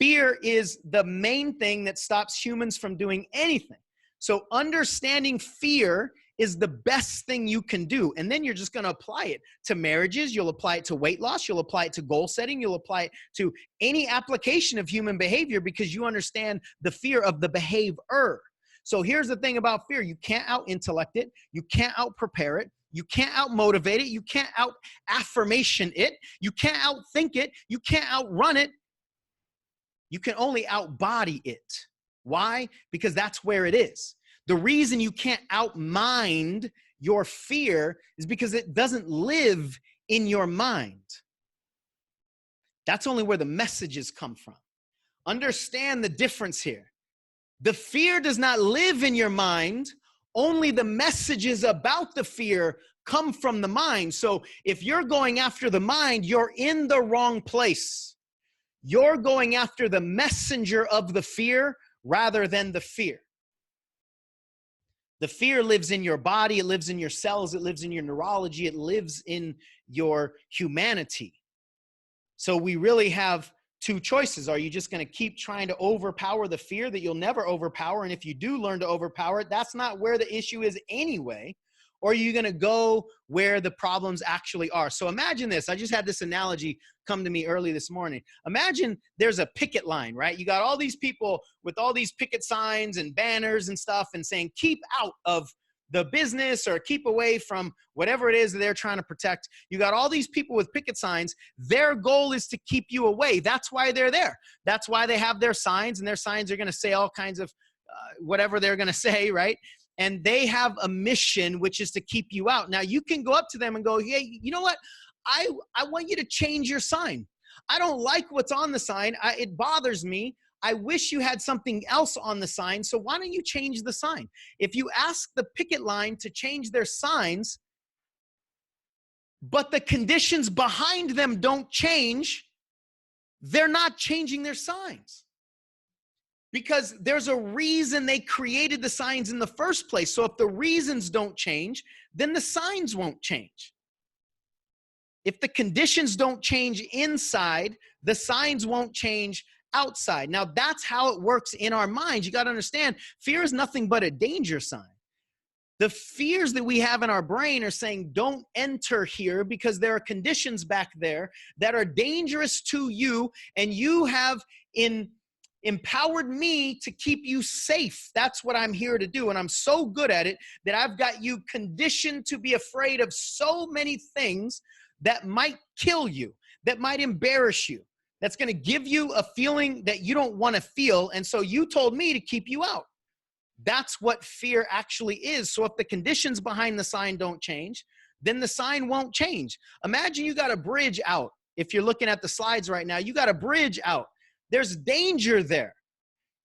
A: Fear is the main thing that stops humans from doing anything. So understanding fear is the best thing you can do. And then you're just going to apply it to marriages. You'll apply it to weight loss. You'll apply it to goal setting. You'll apply it to any application of human behavior because you understand the fear of the behavior. So here's the thing about fear. You can't out-intellect it. You can't out-prepare it. You can't out-motivate it. You can't out-affirmation it. You can't out-think it. You can't outrun it. You can only out-body it. Why? Because that's where it is. The reason you can't out-mind your fear is because it doesn't live in your mind. That's only where the messages come from. Understand the difference here. The fear does not live in your mind. Only the messages about the fear come from the mind. So if you're going after the mind, you're in the wrong place. You're going after the messenger of the fear rather than the fear. The fear lives in your body. It lives in your cells. It lives in your neurology. It lives in your humanity. So we really have two choices. Are you just going to keep trying to overpower the fear that you'll never overpower? And if you do learn to overpower it, that's not where the issue is anyway. Or are you going to go where the problems actually are? So imagine this. I just had this analogy come to me early this morning. Imagine there's a picket line, right? You got all these people with all these picket signs and banners and stuff and saying, keep out of the business or keep away from whatever it is that they're trying to protect. You got all these people with picket signs. Their goal is to keep you away. That's why they're there. That's why they have their signs, and their signs are going to say all kinds of whatever they're going to say, right? And they have a mission, which is to keep you out. Now, you can go up to them and go, hey, you know what? I want you to change your sign. I don't like what's on the sign. It bothers me. I wish you had something else on the sign. So why don't you change the sign? If you ask the picket line to change their signs, but the conditions behind them don't change, they're not changing their signs. Because there's a reason they created the signs in the first place. So if the reasons don't change, then the signs won't change. If the conditions don't change inside, the signs won't change outside. Now, that's how it works in our minds. You got to understand, fear is nothing but a danger sign. The fears that we have in our brain are saying, don't enter here because there are conditions back there that are dangerous to you, and you have empowered me to keep you safe. That's what I'm here to do. And I'm so good at it that I've got you conditioned to be afraid of so many things that might kill you, that might embarrass you, that's going to give you a feeling that you don't want to feel. And so you told me to keep you out. That's what fear actually is. So if the conditions behind the sign don't change, then the sign won't change. Imagine you got a bridge out. If you're looking at the slides right now, you got a bridge out. There's danger there.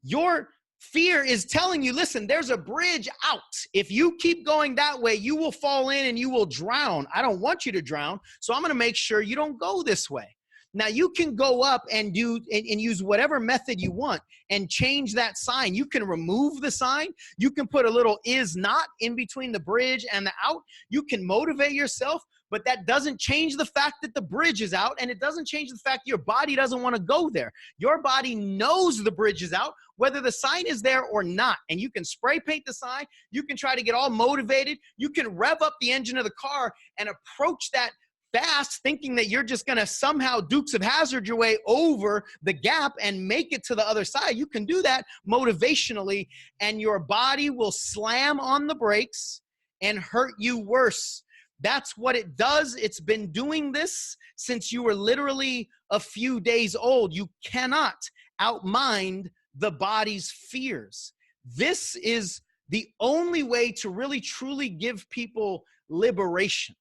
A: Your fear is telling you, listen, there's a bridge out. If you keep going that way, you will fall in and you will drown. I don't want you to drown, so I'm going to make sure you don't go this way. Now, you can go up and use whatever method you want and change that sign. You can remove the sign. You can put a little is not in between the bridge and the out. You can motivate yourself, but that doesn't change the fact that the bridge is out, and it doesn't change the fact your body doesn't want to go there. Your body knows the bridge is out, whether the sign is there or not. And you can spray paint the sign. You can try to get all motivated. You can rev up the engine of the car and approach that fast, thinking that you're just going to somehow Dukes of Hazzard your way over the gap and make it to the other side. You can do that motivationally, and your body will slam on the brakes and hurt you worse. That's what it does. It's been doing this since you were literally a few days old. You cannot outmind the body's fears. This is the only way to really truly give people liberation.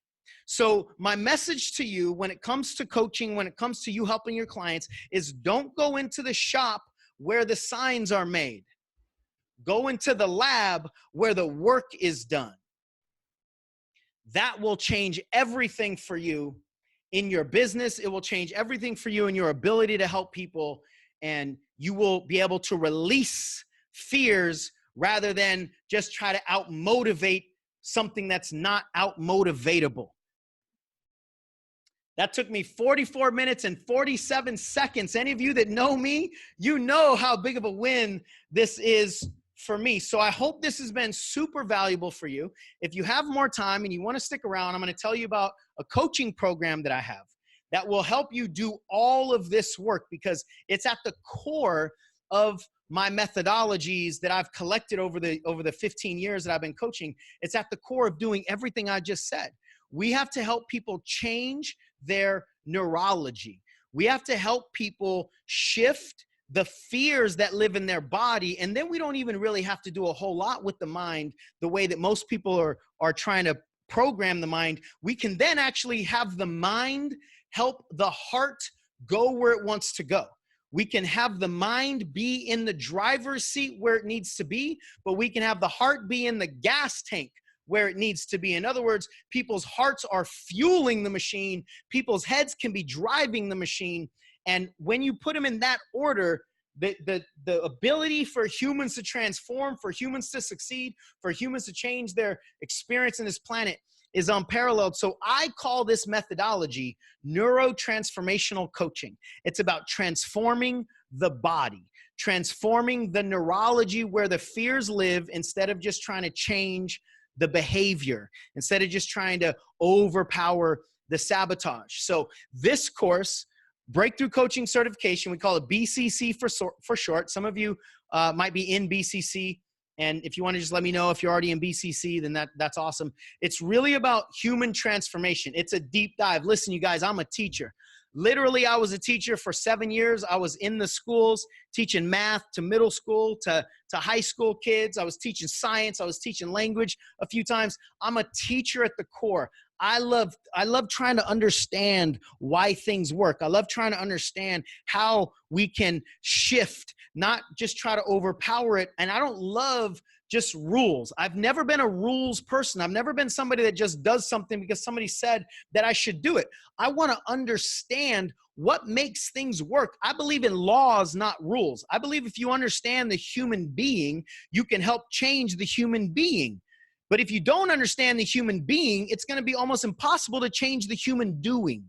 A: So my message to you when it comes to coaching, when it comes to you helping your clients, is don't go into the shop where the signs are made. Go into the lab where the work is done. That will change everything for you in your business. It will change everything for you in your ability to help people, and you will be able to release fears rather than just try to out-motivate something that's not out-motivatable. That took me 44 minutes and 47 seconds. Any of you that know me, you know how big of a win this is for me. So I hope this has been super valuable for you. If you have more time and you want to stick around, I'm going to tell you about a coaching program that I have that will help you do all of this work, because it's at the core of my methodologies that I've collected over the 15 years that I've been coaching. It's at the core of doing everything I just said. We have to help people change their neurology. We have to help people shift the fears that live in their body. And then we don't even really have to do a whole lot with the mind the way that most people are trying to program the mind. We can then actually have the mind help the heart go where it wants to go. We can have the mind be in the driver's seat where it needs to be, but we can have the heart be in the gas tank where it needs to be. In other words, people's hearts are fueling the machine. People's heads can be driving the machine. And when you put them in that order, the ability for humans to transform, for humans to succeed, for humans to change their experience in this planet is unparalleled. So I call this methodology Neuro-Transformational Coaching. It's about transforming the body, transforming the neurology where the fears live, instead of just trying to change the behavior, instead of just trying to overpower the sabotage. So this course, Breakthrough Coaching Certification, we call it BCC for short. Some of you might be in BCC, and if you want to just let me know if you're already in BCC, then that's awesome. It's really about human transformation. It's a deep dive. Listen, you guys, I'm a teacher. Literally, I was a teacher for 7 years. I was in the schools teaching math to middle school, to high school kids. I was teaching science. I was teaching language a few times. I'm a teacher at the core. I love trying to understand why things work. I love trying to understand how we can shift, not just try to overpower it. And I don't love just rules. I've never been a rules person. I've never been somebody that just does something because somebody said that I should do it. I want to understand what makes things work. I believe in laws, not rules. I believe if you understand the human being, you can help change the human being. But if you don't understand the human being, it's going to be almost impossible to change the human doing.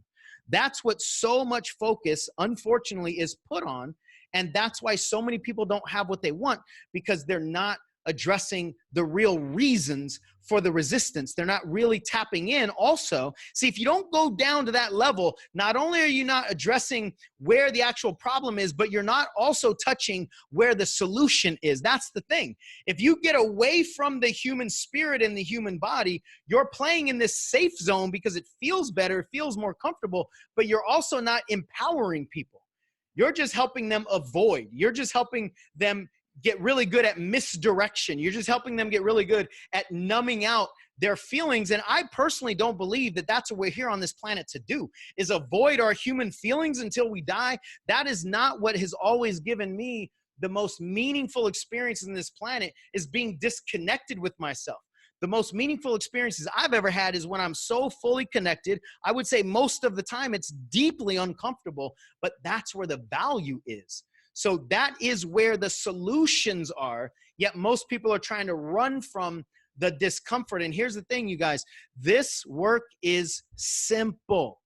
A: That's what so much focus, unfortunately, is put on. And that's why so many people don't have what they want, because they're not addressing the real reasons for the resistance. They're not really tapping in also. See, if you don't go down to that level, not only are you not addressing where the actual problem is, but you're not also touching where the solution is. That's the thing. If you get away from the human spirit and the human body, you're playing in this safe zone because it feels better, it feels more comfortable, but you're also not empowering people. You're just helping them avoid. You're just helping them get really good at misdirection. You're just helping them get really good at numbing out their feelings. And I personally don't believe that that's what we're here on this planet to do, is avoid our human feelings until we die. That is not what has always given me the most meaningful experiences in this planet, is being disconnected with myself. The most meaningful experiences I've ever had is when I'm so fully connected. I would say most of the time it's deeply uncomfortable, but that's where the value is. So that is where the solutions are, yet most people are trying to run from the discomfort. And here's the thing, you guys, this work is simple.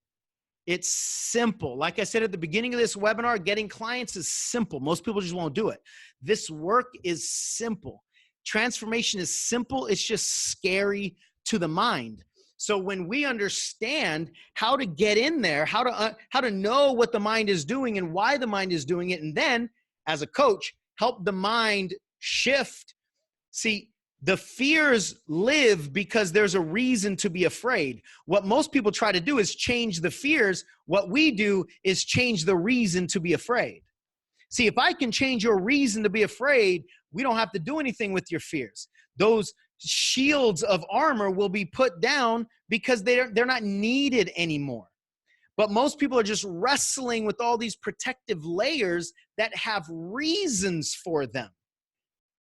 A: It's simple. Like I said at the beginning of this webinar, getting clients is simple. Most people just won't do it. This work is simple. Transformation is simple. It's just scary to the mind. So when we understand how to get in there, how to know what the mind is doing and why the mind is doing it, and then as a coach, help the mind shift. See, the fears live because there's a reason to be afraid. What most people try to do is change the fears. What we do is change the reason to be afraid. See, if I can change your reason to be afraid, we don't have to do anything with your fears. Those shields of armor will be put down because they're not needed anymore. But most people are just wrestling with all these protective layers that have reasons for them.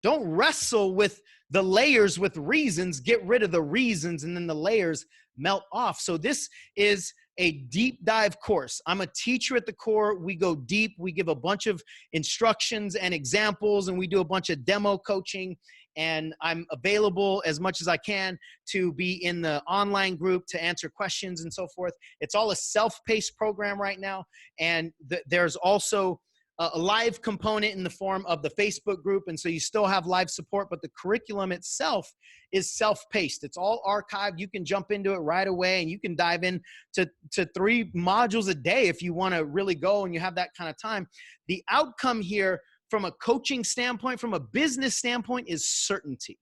A: Don't wrestle with the layers with reasons. Get rid of the reasons, and then the layers melt off. So this is a deep dive course. I'm a teacher at the core. We go deep. We give a bunch of instructions and examples, and we do a bunch of demo coaching. And I'm available as much as I can to be in the online group to answer questions and so forth. It's all a self-paced program right now. And there's also a live component in the form of the Facebook group. And so you still have live support, but the curriculum itself is self-paced. It's all archived. You can jump into it right away, and you can dive in to 3 modules a day if you want to really go and you have that kind of time. The outcome here from a coaching standpoint, from a business standpoint, is certainty.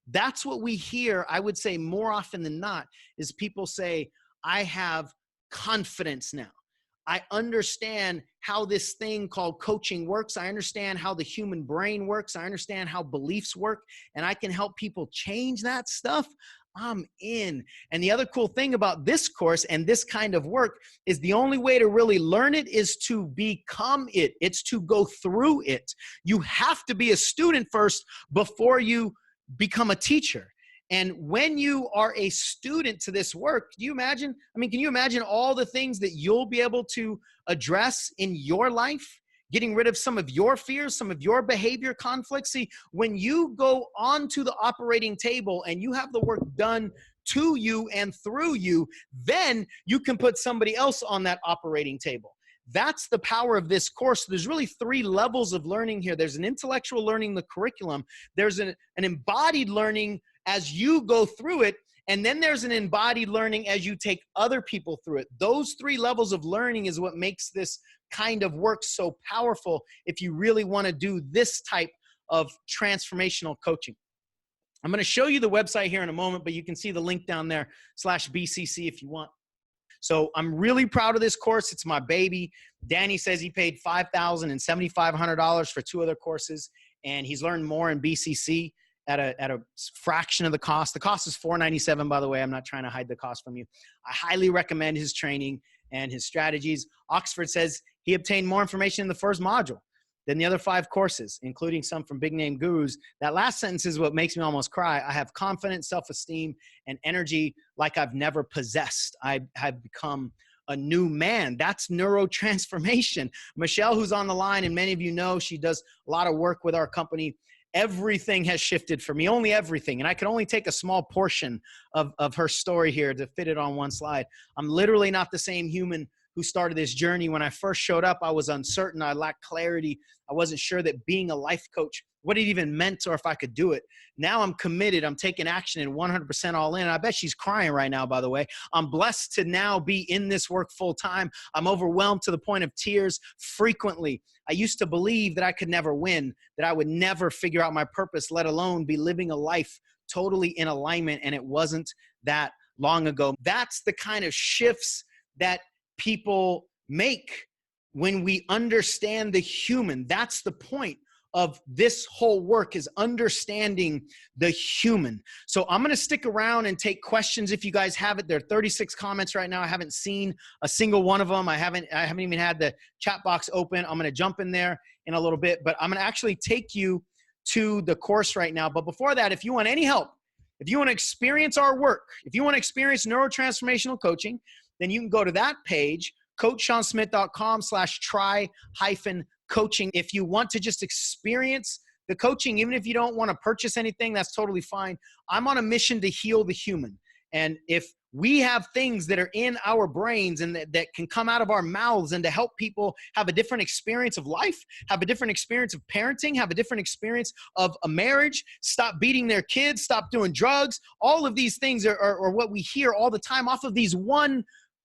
A: That's what we hear, I would say more often than not, is people say, I have confidence now. I understand how this thing called coaching works. I understand how the human brain works. I understand how beliefs work, and I can help people change that stuff. I'm in. And the other cool thing about this course and this kind of work is the only way to really learn it is to become it. It's to go through it. You have to be a student first before you become a teacher. And when you are a student to this work, can you imagine all the things that you'll be able to address in your life, getting rid of some of your fears, some of your behavior conflicts? See, when you go onto the operating table and you have the work done to you and through you, then you can put somebody else on that operating table. That's the power of this course. There's really 3 levels of learning here. There's an intellectual learning, the curriculum. There's an embodied learning as you go through it. And then there's an embodied learning as you take other people through it. Those 3 levels of learning is what makes this kind of work so powerful if you really want to do this type of transformational coaching. I'm going to show you the website here in a moment, but you can see the link down there /BCC if you want. So I'm really proud of this course. It's my baby. Danny says he paid $5,000 and $7,500 for 2 other courses, and he's learned more in BCC at a fraction of the cost. The cost is $497, by the way. I'm not trying to hide the cost from you. I highly recommend his training and his strategies. Oxford says he obtained more information in the first module than the other 5 courses, including some from big name gurus. That last sentence is what makes me almost cry. I have confidence, self-esteem, and energy like I've never possessed. I have become a new man. That's neurotransformation. Michelle, who's on the line, and many of you know, she does a lot of work with our company. Everything has shifted for me, only everything. And I can only take a small portion of her story here to fit it on one slide. I'm literally not the same human who started this journey. When I first showed up, I was uncertain. I lacked clarity. I wasn't sure that being a life coach, what it even meant or if I could do it. Now I'm committed. I'm taking action and 100% all in. I bet she's crying right now, by the way. I'm blessed to now be in this work full time. I'm overwhelmed to the point of tears frequently. I used to believe that I could never win, that I would never figure out my purpose, let alone be living a life totally in alignment. And it wasn't that long ago. That's the kind of shifts that people make when we understand the human. That's the point of this whole work, is understanding the human. So I'm going to stick around and take questions if you guys have it. There are 36 comments right now. I haven't seen a single one of them. I haven't even had the chat box open. I'm going to jump in there in a little bit, but I'm going to actually take you to the course right now. But before that, if you want any help, if you want to experience our work, if you want to experience neurotransformational coaching, then you can go to that page, coachshansmith.com/try-coaching. If you want to just experience the coaching, even if you don't want to purchase anything, that's totally fine. I'm on a mission to heal the human. And if we have things that are in our brains and that can come out of our mouths and to help people have a different experience of life, have a different experience of parenting, have a different experience of a marriage, stop beating their kids, stop doing drugs, all of these things are what we hear all the time off of these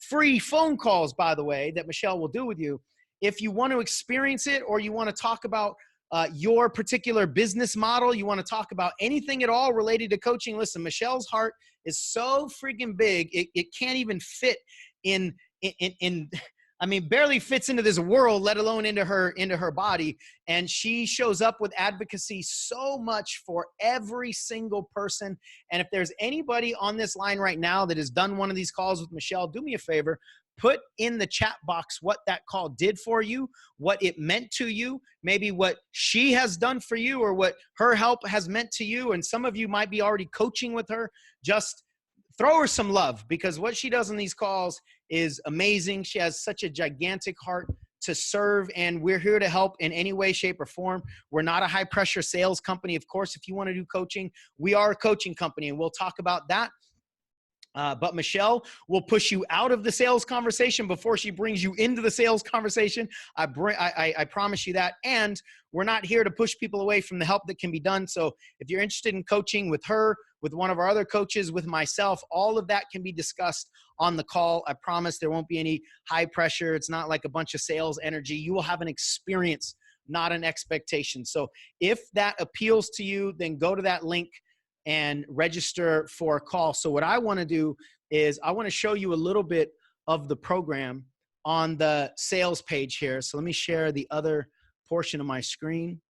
A: free phone calls, by the way, that Michelle will do with you. If you want to experience it, or you want to talk about your particular business model, you want to talk about anything at all related to coaching, listen, Michelle's heart is so freaking big, it can't even fit barely fits into this world, let alone into her body. And she shows up with advocacy so much for every single person. And if there's anybody on this line right now that has done one of these calls with Michelle, do me a favor, put in the chat box what that call did for you, what it meant to you, maybe what she has done for you or what her help has meant to you. And some of you might be already coaching with her. Just throw her some love, because what she does on these calls is amazing. She has such a gigantic heart to serve, and we're here to help in any way, shape, or form. We're not a high-pressure sales company. Of course, if you want to do coaching, we are a coaching company, and we'll talk about that But Michelle will push you out of the sales conversation before she brings you into the sales conversation. I promise you that. And we're not here to push people away from the help that can be done. So if you're interested in coaching with her, with one of our other coaches, with myself, all of that can be discussed on the call. I promise there won't be any high pressure. It's not like a bunch of sales energy. You will have an experience, not an expectation. So if that appeals to you, then go to that link and register for a call. So what I want to do is I want to show you a little bit of the program on the sales page here. So let me share the other portion of my screen.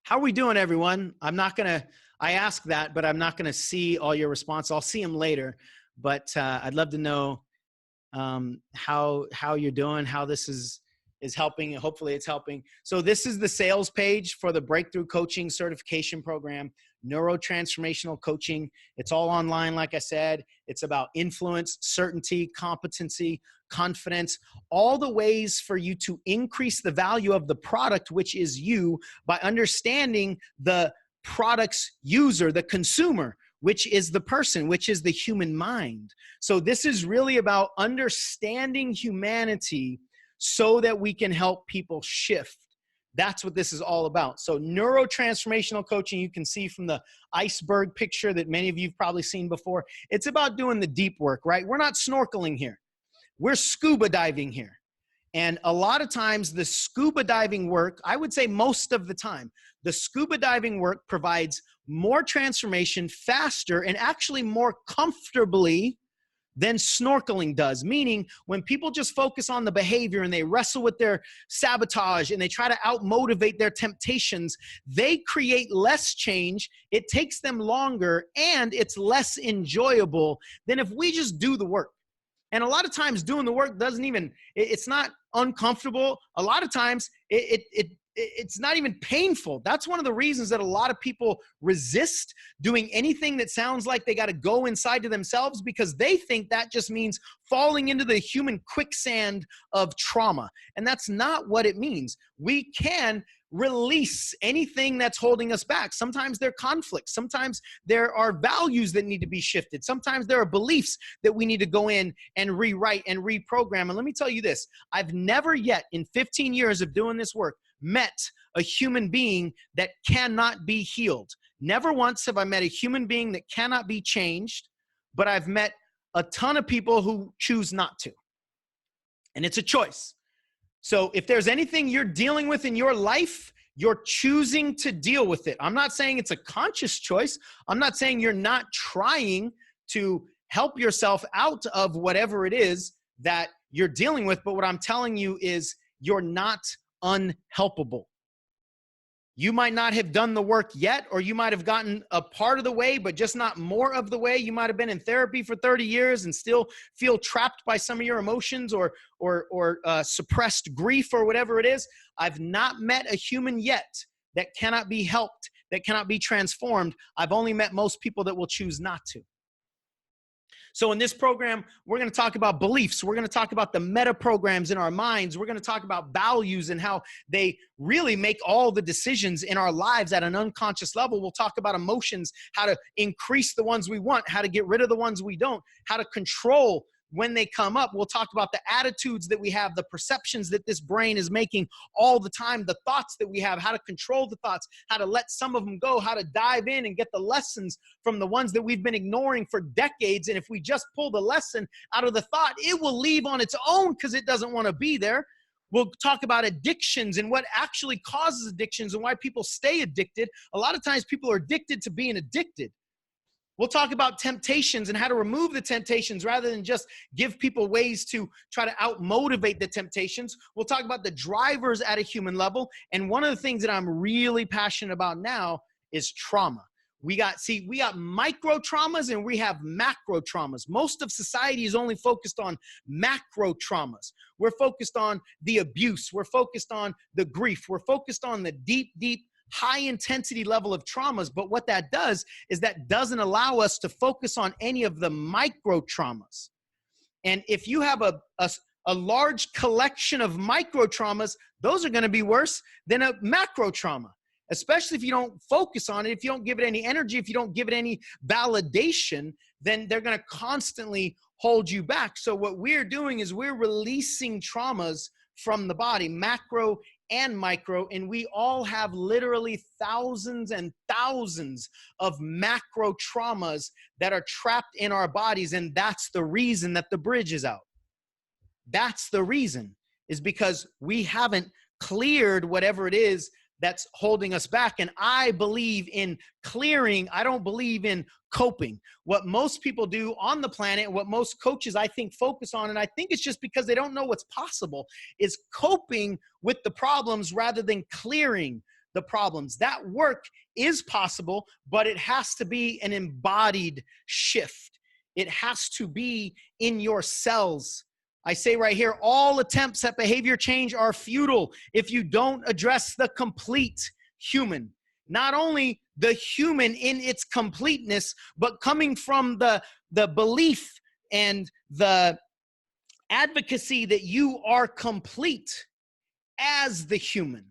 A: How are we doing, everyone? I ask that, but I'm not going to see all your response. I'll see them later, but I'd love to know how you're doing, how this is helping. Hopefully it's helping. So this is the sales page for the Breakthrough Coaching Certification Program, Neuro-Transformational Coaching. It's all online, like I said. It's about influence, certainty, competency, confidence, all the ways for you to increase the value of the product, which is you, by understanding the product's user, the consumer, which is the person, which is the human mind. So this is really about understanding humanity so that we can help people shift. That's what this is all about. So Neuro-Transformational Coaching, you can see from the iceberg picture that many of you have probably seen before. It's about doing the deep work, right? We're not snorkeling here. We're scuba diving here. And a lot of times the scuba diving work, I would say most of the time, the scuba diving work provides more transformation faster and actually more comfortably than snorkeling does. Meaning when people just focus on the behavior and they wrestle with their sabotage and they try to out-motivate their temptations, they create less change, it takes them longer, and it's less enjoyable than if we just do the work. And a lot of times doing the work it's not uncomfortable. A lot of times it's not even painful. That's one of the reasons that a lot of people resist doing anything that sounds like they got to go inside to themselves, because they think that just means falling into the human quicksand of trauma. And that's not what it means. We can release anything that's holding us back. Sometimes there are conflicts. Sometimes there are values that need to be shifted. Sometimes there are beliefs that we need to go in and rewrite and reprogram. And let me tell you this, I've never yet in 15 years of doing this work met a human being that cannot be healed. Never once have I met a human being that cannot be changed, but I've met a ton of people who choose not to. And it's a choice. So if there's anything you're dealing with in your life, you're choosing to deal with it. I'm not saying it's a conscious choice. I'm not saying you're not trying to help yourself out of whatever it is that you're dealing with. But what I'm telling you is you're not unhelpable. You might not have done the work yet, or you might have gotten a part of the way, but just not more of the way. You might have been in therapy for 30 years and still feel trapped by some of your emotions or suppressed grief or whatever it is. I've not met a human yet that cannot be helped, that cannot be transformed. I've only met most people that will choose not to. So in this program, we're going to talk about beliefs. We're going to talk about the meta programs in our minds. We're going to talk about values and how they really make all the decisions in our lives at an unconscious level. We'll talk about emotions, how to increase the ones we want, how to get rid of the ones we don't, how to control when they come up. We'll talk about the attitudes that we have, the perceptions that this brain is making all the time, the thoughts that we have, how to control the thoughts, how to let some of them go, how to dive in and get the lessons from the ones that we've been ignoring for decades. And if we just pull the lesson out of the thought, it will leave on its own because it doesn't want to be there. We'll talk about addictions and what actually causes addictions and why people stay addicted. A lot of times people are addicted to being addicted. We'll talk about temptations and how to remove the temptations rather than just give people ways to try to out-motivate the temptations. We'll talk about the drivers at a human level. And one of the things that I'm really passionate about now is trauma. We got micro traumas and we have macro traumas. Most of society is only focused on macro traumas. We're focused on the abuse. We're focused on the grief. We're focused on the deep, high intensity level of traumas. But what that does is that doesn't allow us to focus on any of the micro traumas. And if you have a large collection of micro traumas, those are going to be worse than a macro trauma. especially if you don't focus on it, if you don't give it any energy, if you don't give it any validation, then they're going to constantly hold you back. So what we're doing is we're releasing traumas from the body, macro and micro, and we all have literally thousands and thousands of macro traumas that are trapped in our bodies, and that's the reason that the bridge is out. That's the reason, is because we haven't cleared whatever it is that's holding us back. And I believe in clearing. I don't believe in coping. What most people do on the planet, what most coaches I think focus on, and I think it's just because they don't know what's possible, is coping with the problems rather than clearing the problems. That work is possible, but it has to be an embodied shift. It has to be in your cells. I say right here, all attempts at behavior change are futile if you don't address the complete human. Not only the human in its completeness, but coming from the belief and the advocacy that you are complete as the human.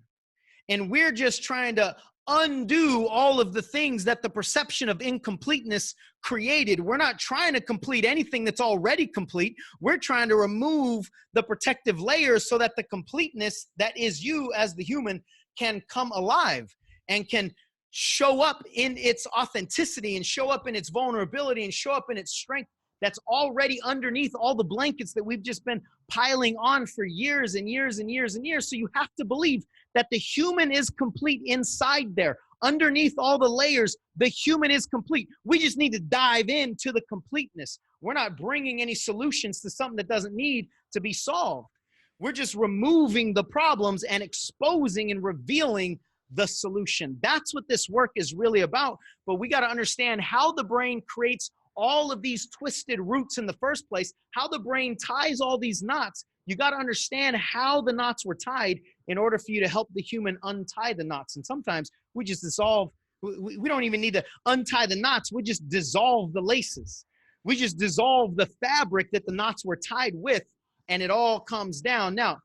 A: And we're just trying to undo all of the things that the perception of incompleteness created. We're not trying to complete anything that's already complete. We're trying to remove the protective layers so that the completeness that is you as the human can come alive and can show up in its authenticity and show up in its vulnerability and show up in its strength that's already underneath all the blankets that we've just been piling on for years and years and years and years. So you have to believe that the human is complete inside there. Underneath all the layers, the human is complete. We just need to dive into the completeness. We're not bringing any solutions to something that doesn't need to be solved. We're just removing the problems and exposing and revealing the solution. That's what this work is really about. But we got to understand how the brain creates all of these twisted roots in the first place, how the brain ties all these knots. You got to understand how the knots were tied in order for you to help the human untie the knots. And sometimes we just dissolve. We don't even need to untie the knots. We just dissolve the laces. We just dissolve the fabric that the knots were tied with, and it all comes down. Now,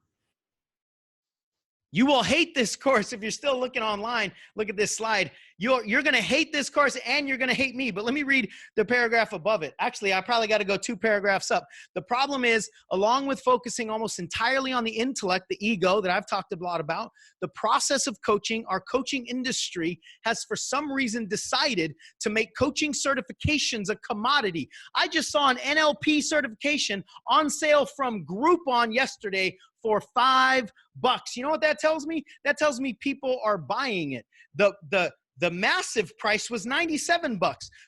A: you will hate this course if you're still looking online. Look at this slide. You're going to hate this course and you're going to hate me. But let me read the paragraph above it. Actually, I probably got to go 2 paragraphs up. The problem is, along with focusing almost entirely on the intellect, the ego that I've talked a lot about, the process of coaching, our coaching industry has for some reason decided to make coaching certifications a commodity. I just saw an NLP certification on sale from Groupon yesterday for $5. You know what that tells me? That tells me people are buying it. The massive price was $97.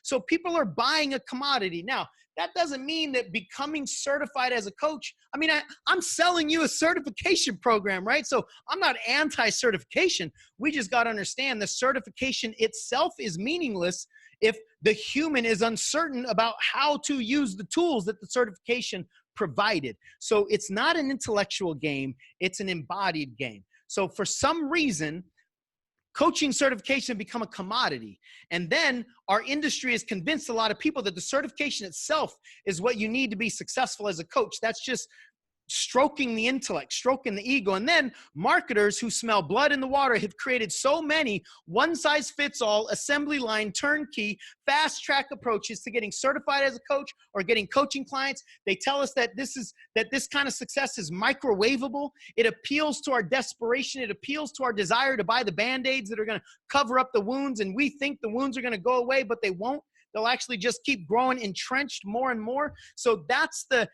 A: So people are buying a commodity. Now, that doesn't mean that becoming certified as a coach, I mean, I'm selling you a certification program, right? So I'm not anti-certification. We just got to understand the certification itself is meaningless if the human is uncertain about how to use the tools that the certification provided. So it's not an intellectual game, it's an embodied game. So for some reason, coaching certification become a commodity. And then our industry has convinced a lot of people that the certification itself is what you need to be successful as a coach. That's just stroking the intellect, stroking the ego. And then marketers who smell blood in the water have created so many one-size-fits-all, assembly line, turnkey, fast-track approaches to getting certified as a coach or getting coaching clients. They tell us that this kind of success is microwavable. It appeals to our desperation. It appeals to our desire to buy the Band-Aids that are going to cover up the wounds, and we think the wounds are going to go away, but they won't. They'll actually just keep growing entrenched more and more. So that's the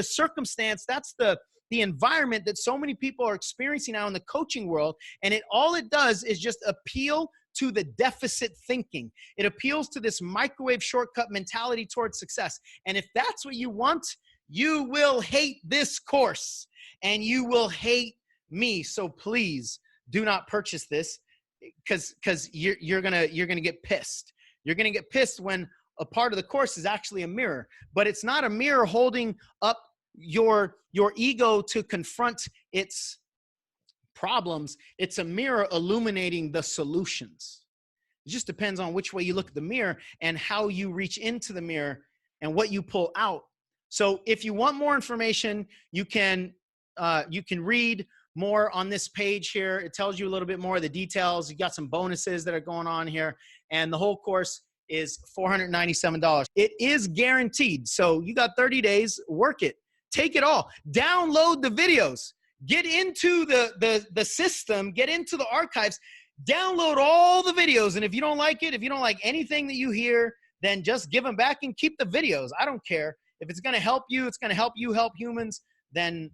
A: circumstance, that's the environment that so many people are experiencing now in the coaching world. And all it does is just appeal to the deficit thinking. It appeals to this microwave shortcut mentality towards success. And if that's what you want, you will hate this course and you will hate me. So please do not purchase this because you're gonna get pissed. You're going to get pissed when a part of the course is actually a mirror, but it's not a mirror holding up your ego to confront its problems. It's a mirror illuminating the solutions. It just depends on which way you look at the mirror and how you reach into the mirror and what you pull out. So if you want more information, you can read more on this page here. It tells you a little bit more of the details. You got some bonuses that are going on here. And the whole course is $497. It is guaranteed. So you got 30 days, work it, take it all, download the videos, get into the system, get into the archives, download all the videos. And if you don't like it, if you don't like anything that you hear, then just give them back and keep the videos. I don't care. If it's going to help you, it's going to help you help humans, then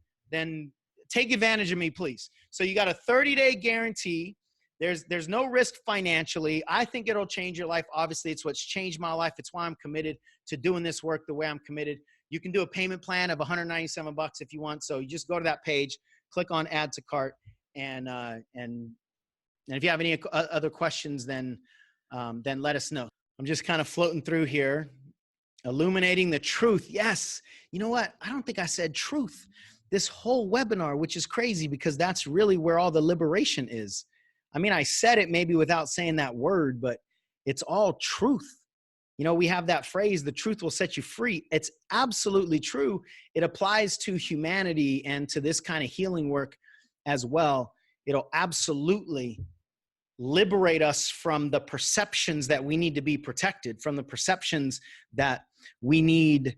A: take advantage of me, please. So you got a 30-day guarantee. There's no risk financially. I think it'll change your life. Obviously, it's what's changed my life. It's why I'm committed to doing this work the way I'm committed. You can do a payment plan of $197 if you want. So you just go to that page, click on add to cart, and if you have any other questions, then let us know. I'm just kind of floating through here, illuminating the truth. Yes. You know what? I don't think I said truth this whole webinar, which is crazy because that's really where all the liberation is. I mean, I said it maybe without saying that word, but it's all truth. You know, we have that phrase, the truth will set you free. It's absolutely true. It applies to humanity and to this kind of healing work as well. It'll absolutely liberate us from the perceptions that we need to be protected, from the perceptions that we need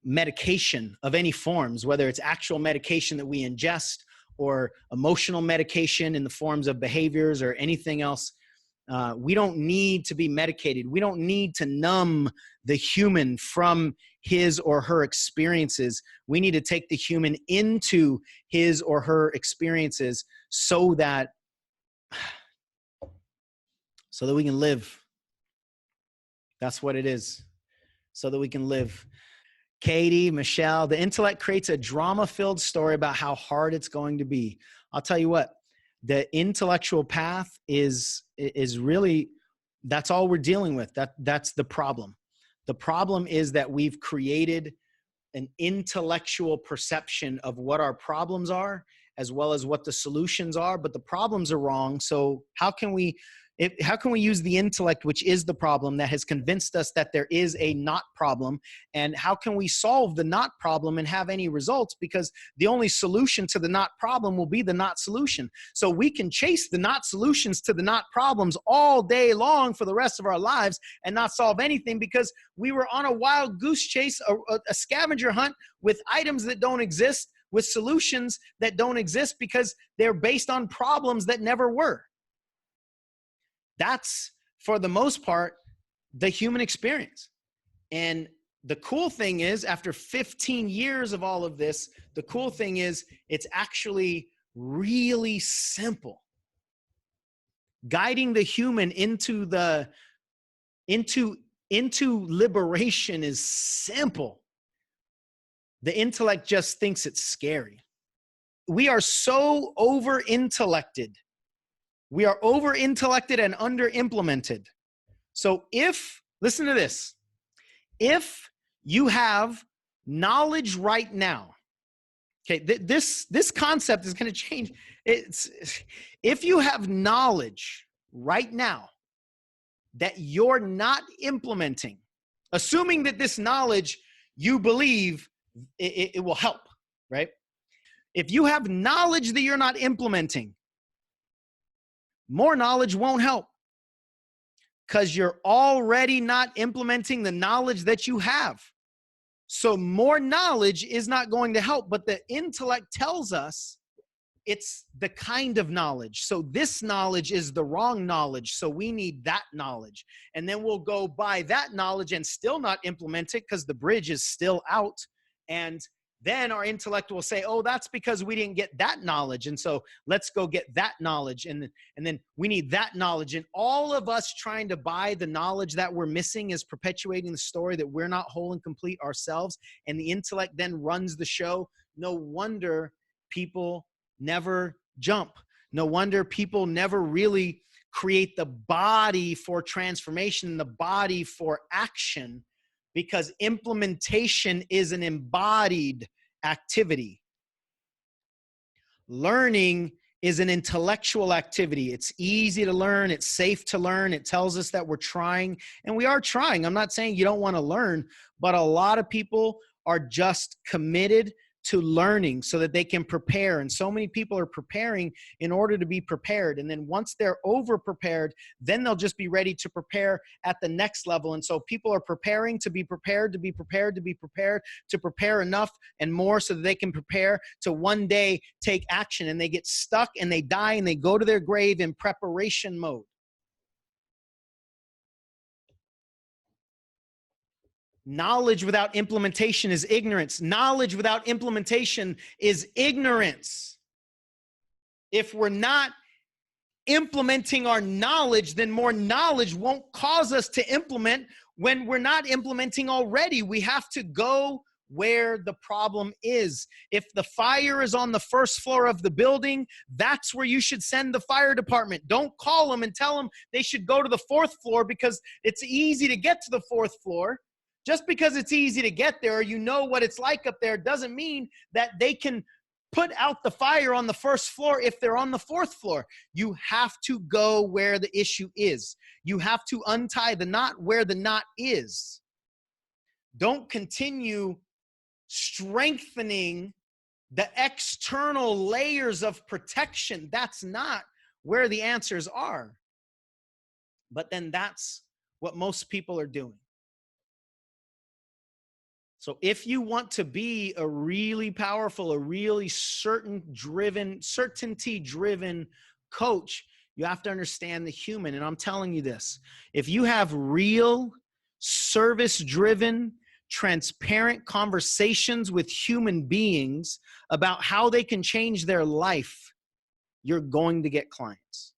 A: medication of any forms, whether it's actual medication that we ingest or emotional medication in the forms of behaviors or anything else. We don't need to be medicated. We don't need to numb the human from his or her experiences. We need to take the human into his or her experiences so that we can live. That's what it is. So that we can live. Katie, Michelle, the intellect creates a drama-filled story about how hard it's going to be. I'll tell you what, the intellectual path is really, that's all we're dealing with. That's the problem. The problem is that we've created an intellectual perception of what our problems are, as well as what the solutions are, but the problems are wrong. So how can we use the intellect, which is the problem, that has convinced us that there is a not problem? And how can we solve the not problem and have any results? Because the only solution to the not problem will be the not solution. So we can chase the not solutions to the not problems all day long for the rest of our lives and not solve anything, because we were on a wild goose chase, a scavenger hunt with items that don't exist, with solutions that don't exist because they're based on problems that never were. That's, for the most part, the human experience. And the cool thing is, after 15 years of all of this, the cool thing is it's actually really simple. Guiding the human into liberation is simple. The intellect just thinks it's scary. We are so over-intellected. We are over-intellected and under-implemented. So listen to this, if you have knowledge right now, okay, this concept is going to change. If you have knowledge right now that you're not implementing, assuming that this knowledge you believe it will help, right? If you have knowledge that you're not implementing, more knowledge won't help, because you're already not implementing the knowledge that you have. So more knowledge is not going to help, but the intellect tells us it's the kind of knowledge. So this knowledge is the wrong knowledge. So we need that knowledge. And then we'll go buy that knowledge and still not implement it because the bridge is still out. And then our intellect will say, oh, that's because we didn't get that knowledge. And so let's go get that knowledge. And then we need that knowledge. And all of us trying to buy the knowledge that we're missing is perpetuating the story that we're not whole and complete ourselves. And the intellect then runs the show. No wonder people never jump. No wonder people never really create the body for transformation, the body for action, because implementation is an embodied activity. Learning is an intellectual activity. It's easy to learn. It's safe to learn. It tells us that we're trying, and we are trying. I'm not saying you don't want to learn, but a lot of people are just committed to learning so that they can prepare. And so many people are preparing in order to be prepared. And then once they're over prepared, then they'll just be ready to prepare at the next level. And so people are preparing to be prepared, to be prepared, to be prepared, to prepare enough and more so that they can prepare to one day take action. And they get stuck and they die and they go to their grave in preparation mode. Knowledge without implementation is ignorance. Knowledge without implementation is ignorance. If we're not implementing our knowledge, then more knowledge won't cause us to implement when we're not implementing already. We have to go where the problem is. If the fire is on the first floor of the building, that's where you should send the fire department. Don't call them and tell them they should go to the fourth floor because it's easy to get to the fourth floor. Just because it's easy to get there, or you know what it's like up there, doesn't mean that they can put out the fire on the first floor if they're on the fourth floor. You have to go where the issue is. You have to untie the knot where the knot is. Don't continue strengthening the external layers of protection. That's not where the answers are. But then that's what most people are doing. So if you want to be a really powerful, a really certainty-driven coach, you have to understand the human. And I'm telling you this, if you have real service-driven, transparent conversations with human beings about how they can change their life, you're going to get clients.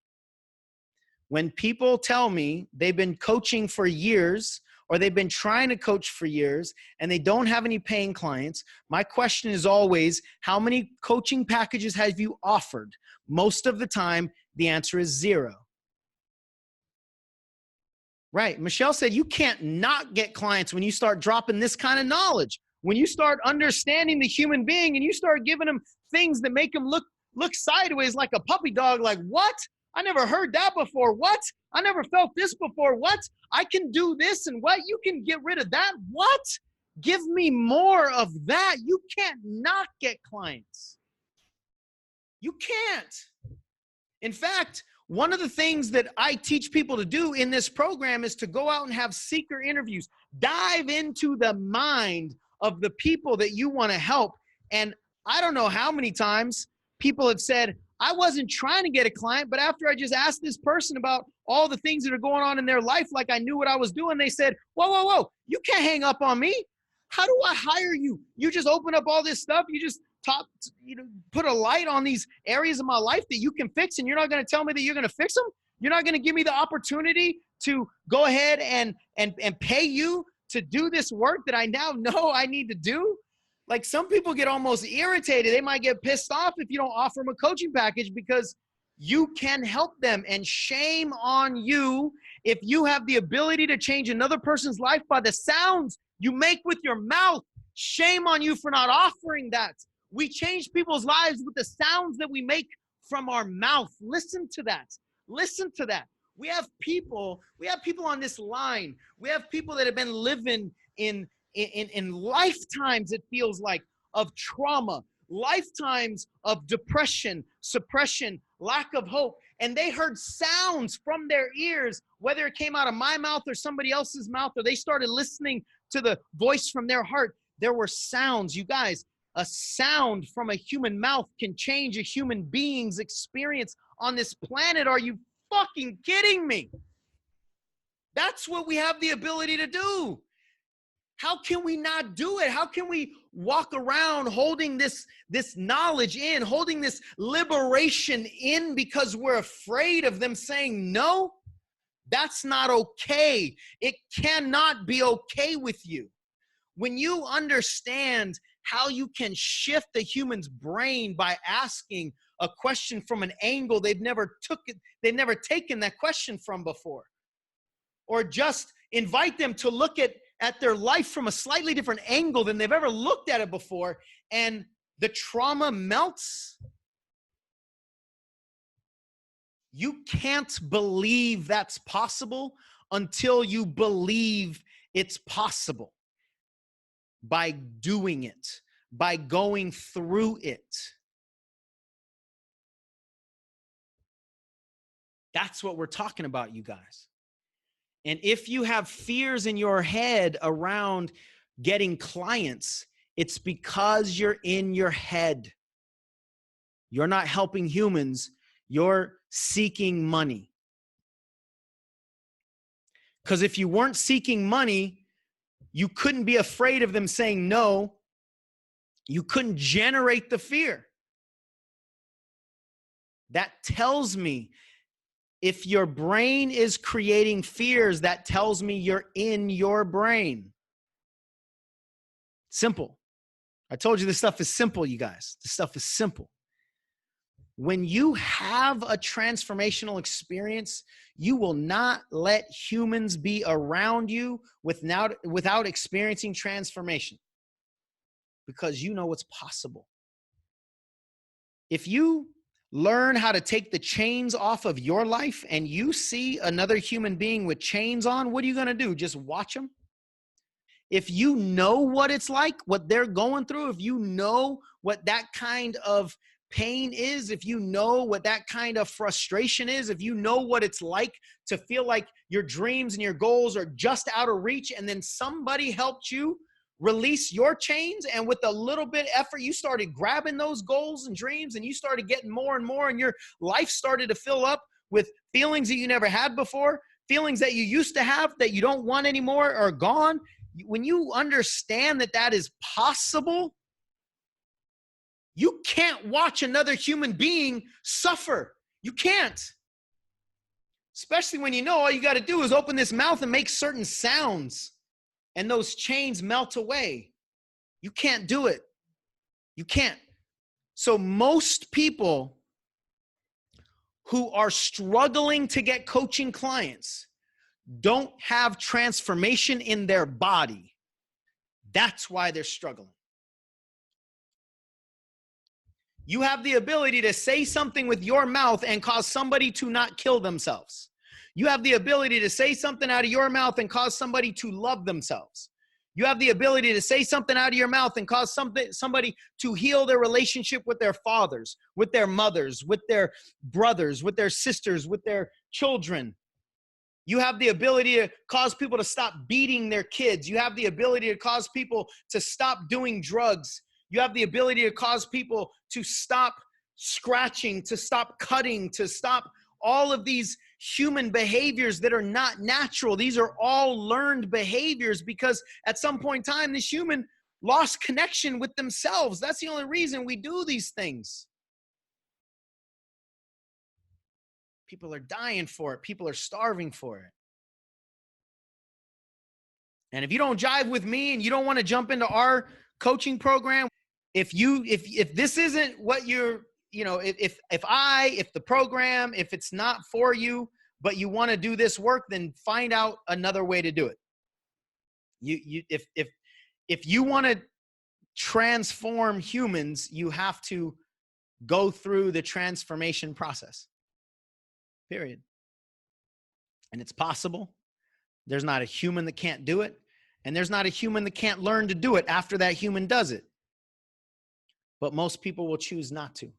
A: When people tell me they've been coaching for years, or they've been trying to coach for years and they don't have any paying clients, my question is always, how many coaching packages have you offered? Most of the time, the answer is 0. Right. Michelle said, you can't not get clients when you start dropping this kind of knowledge. When you start understanding the human being and you start giving them things that make them look sideways like a puppy dog, like, what? I never heard that before. What? I never felt this before. What? I can do this and what? You can get rid of that. What? Give me more of that. You can't not get clients. You can't. In fact, one of the things that I teach people to do in this program is to go out and have seeker interviews. Dive into the mind of the people that you want to help. And I don't know how many times people have said, I wasn't trying to get a client, but after I just asked this person about all the things that are going on in their life, like I knew what I was doing, they said, whoa, you can't hang up on me. How do I hire you? You just open up all this stuff. You just put a light on these areas of my life that you can fix, and you're not going to tell me that you're going to fix them? You're not going to give me the opportunity to go ahead and pay you to do this work that I now know I need to do? Like, some people get almost irritated. They might get pissed off if you don't offer them a coaching package because you can help them. And shame on you if you have the ability to change another person's life by the sounds you make with your mouth. Shame on you for not offering that. We change people's lives with the sounds that we make from our mouth. Listen to that. Listen to that. We have people on this line. We have people that have been living in lifetimes, it feels like, of trauma, lifetimes of depression, suppression, lack of hope. And they heard sounds from their ears, whether it came out of my mouth or somebody else's mouth, or they started listening to the voice from their heart. There were sounds. You guys, a sound from a human mouth can change a human being's experience on this planet. Are you fucking kidding me? That's what we have the ability to do. How can we not do it? How can we walk around holding this knowledge in, holding this liberation in because we're afraid of them saying no? That's not okay. It cannot be okay with you. When you understand how you can shift the human's brain by asking a question from an angle they've never taken that question from before, or just invite them to look at their life from a slightly different angle than they've ever looked at it before, and the trauma melts. You can't believe that's possible until you believe it's possible by doing it, by going through it. That's what we're talking about, you guys. And if you have fears in your head around getting clients, it's because you're in your head. You're not helping humans. You're seeking money. Because if you weren't seeking money, you couldn't be afraid of them saying no. You couldn't generate the fear. That tells me if your brain is creating fears, that tells me you're in your brain. Simple. I told you this stuff is simple, you guys. This stuff is simple. When you have a transformational experience, you will not let humans be around you without experiencing transformation, because you know what's possible. If you learn how to take the chains off of your life and you see another human being with chains on, what are you going to do? Just watch them? If you know what it's like, what they're going through, if you know what that kind of pain is, if you know what that kind of frustration is, if you know what it's like to feel like your dreams and your goals are just out of reach, and then somebody helped you release your chains, and with a little bit of effort, you started grabbing those goals and dreams, and you started getting more and more, and your life started to fill up with feelings that you never had before, feelings that you used to have that you don't want anymore are gone. When you understand that that is possible, you can't watch another human being suffer. You can't. Especially when you know all you got to do is open this mouth and make certain sounds, and those chains melt away. You can't do it. You can't. So most people who are struggling to get coaching clients don't have transformation in their body. That's why they're struggling. You have the ability to say something with your mouth and cause somebody to not kill themselves. You have the ability to say something out of your mouth and cause somebody to love themselves. You have the ability to say something out of your mouth and cause somebody to heal their relationship with their fathers, with their mothers, with their brothers, with their sisters, with their children. You have the ability to cause people to stop beating their kids. You have the ability to cause people to stop doing drugs. You have the ability to cause people to stop scratching, to stop cutting, to stop all of these human behaviors that are not natural. These are all learned behaviors because at some point in time, this human lost connection with themselves. That's the only reason we do these things. People are dying for it. People are starving for it. And if you don't jive with me and you don't want to jump into our coaching program, if this isn't what you're, if the program, if it's not for you, but you want to do this work, then find out another way to do it. If you want to transform humans, you have to go through the transformation process. Period. And it's possible. There's not a human that can't do it. And there's not a human that can't learn to do it after that human does it. But most people will choose not to.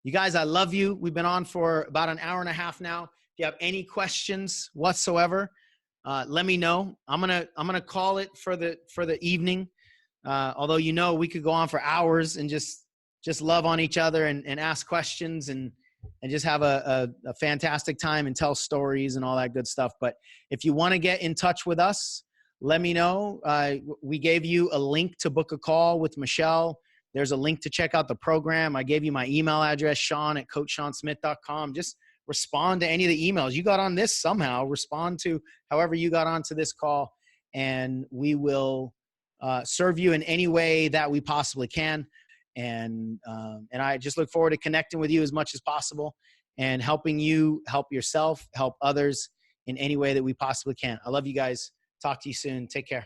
A: You guys, I love you. We've been on for about an hour and a half now. If you have any questions whatsoever, let me know. I'm gonna call it for the evening. Although we could go on for hours and just love on each other and ask questions and just have a fantastic time and tell stories and all that good stuff. But if you want to get in touch with us, let me know. We gave you a link to book a call with Michelle. There's a link to check out the program. I gave you my email address, Sean@coachseansmith.com. Just respond to any of the emails. You got on this somehow. Respond to however you got onto this call, and we will serve you in any way that we possibly can. And I just look forward to connecting with you as much as possible and helping you help yourself, help others in any way that we possibly can. I love you guys. Talk to you soon. Take care.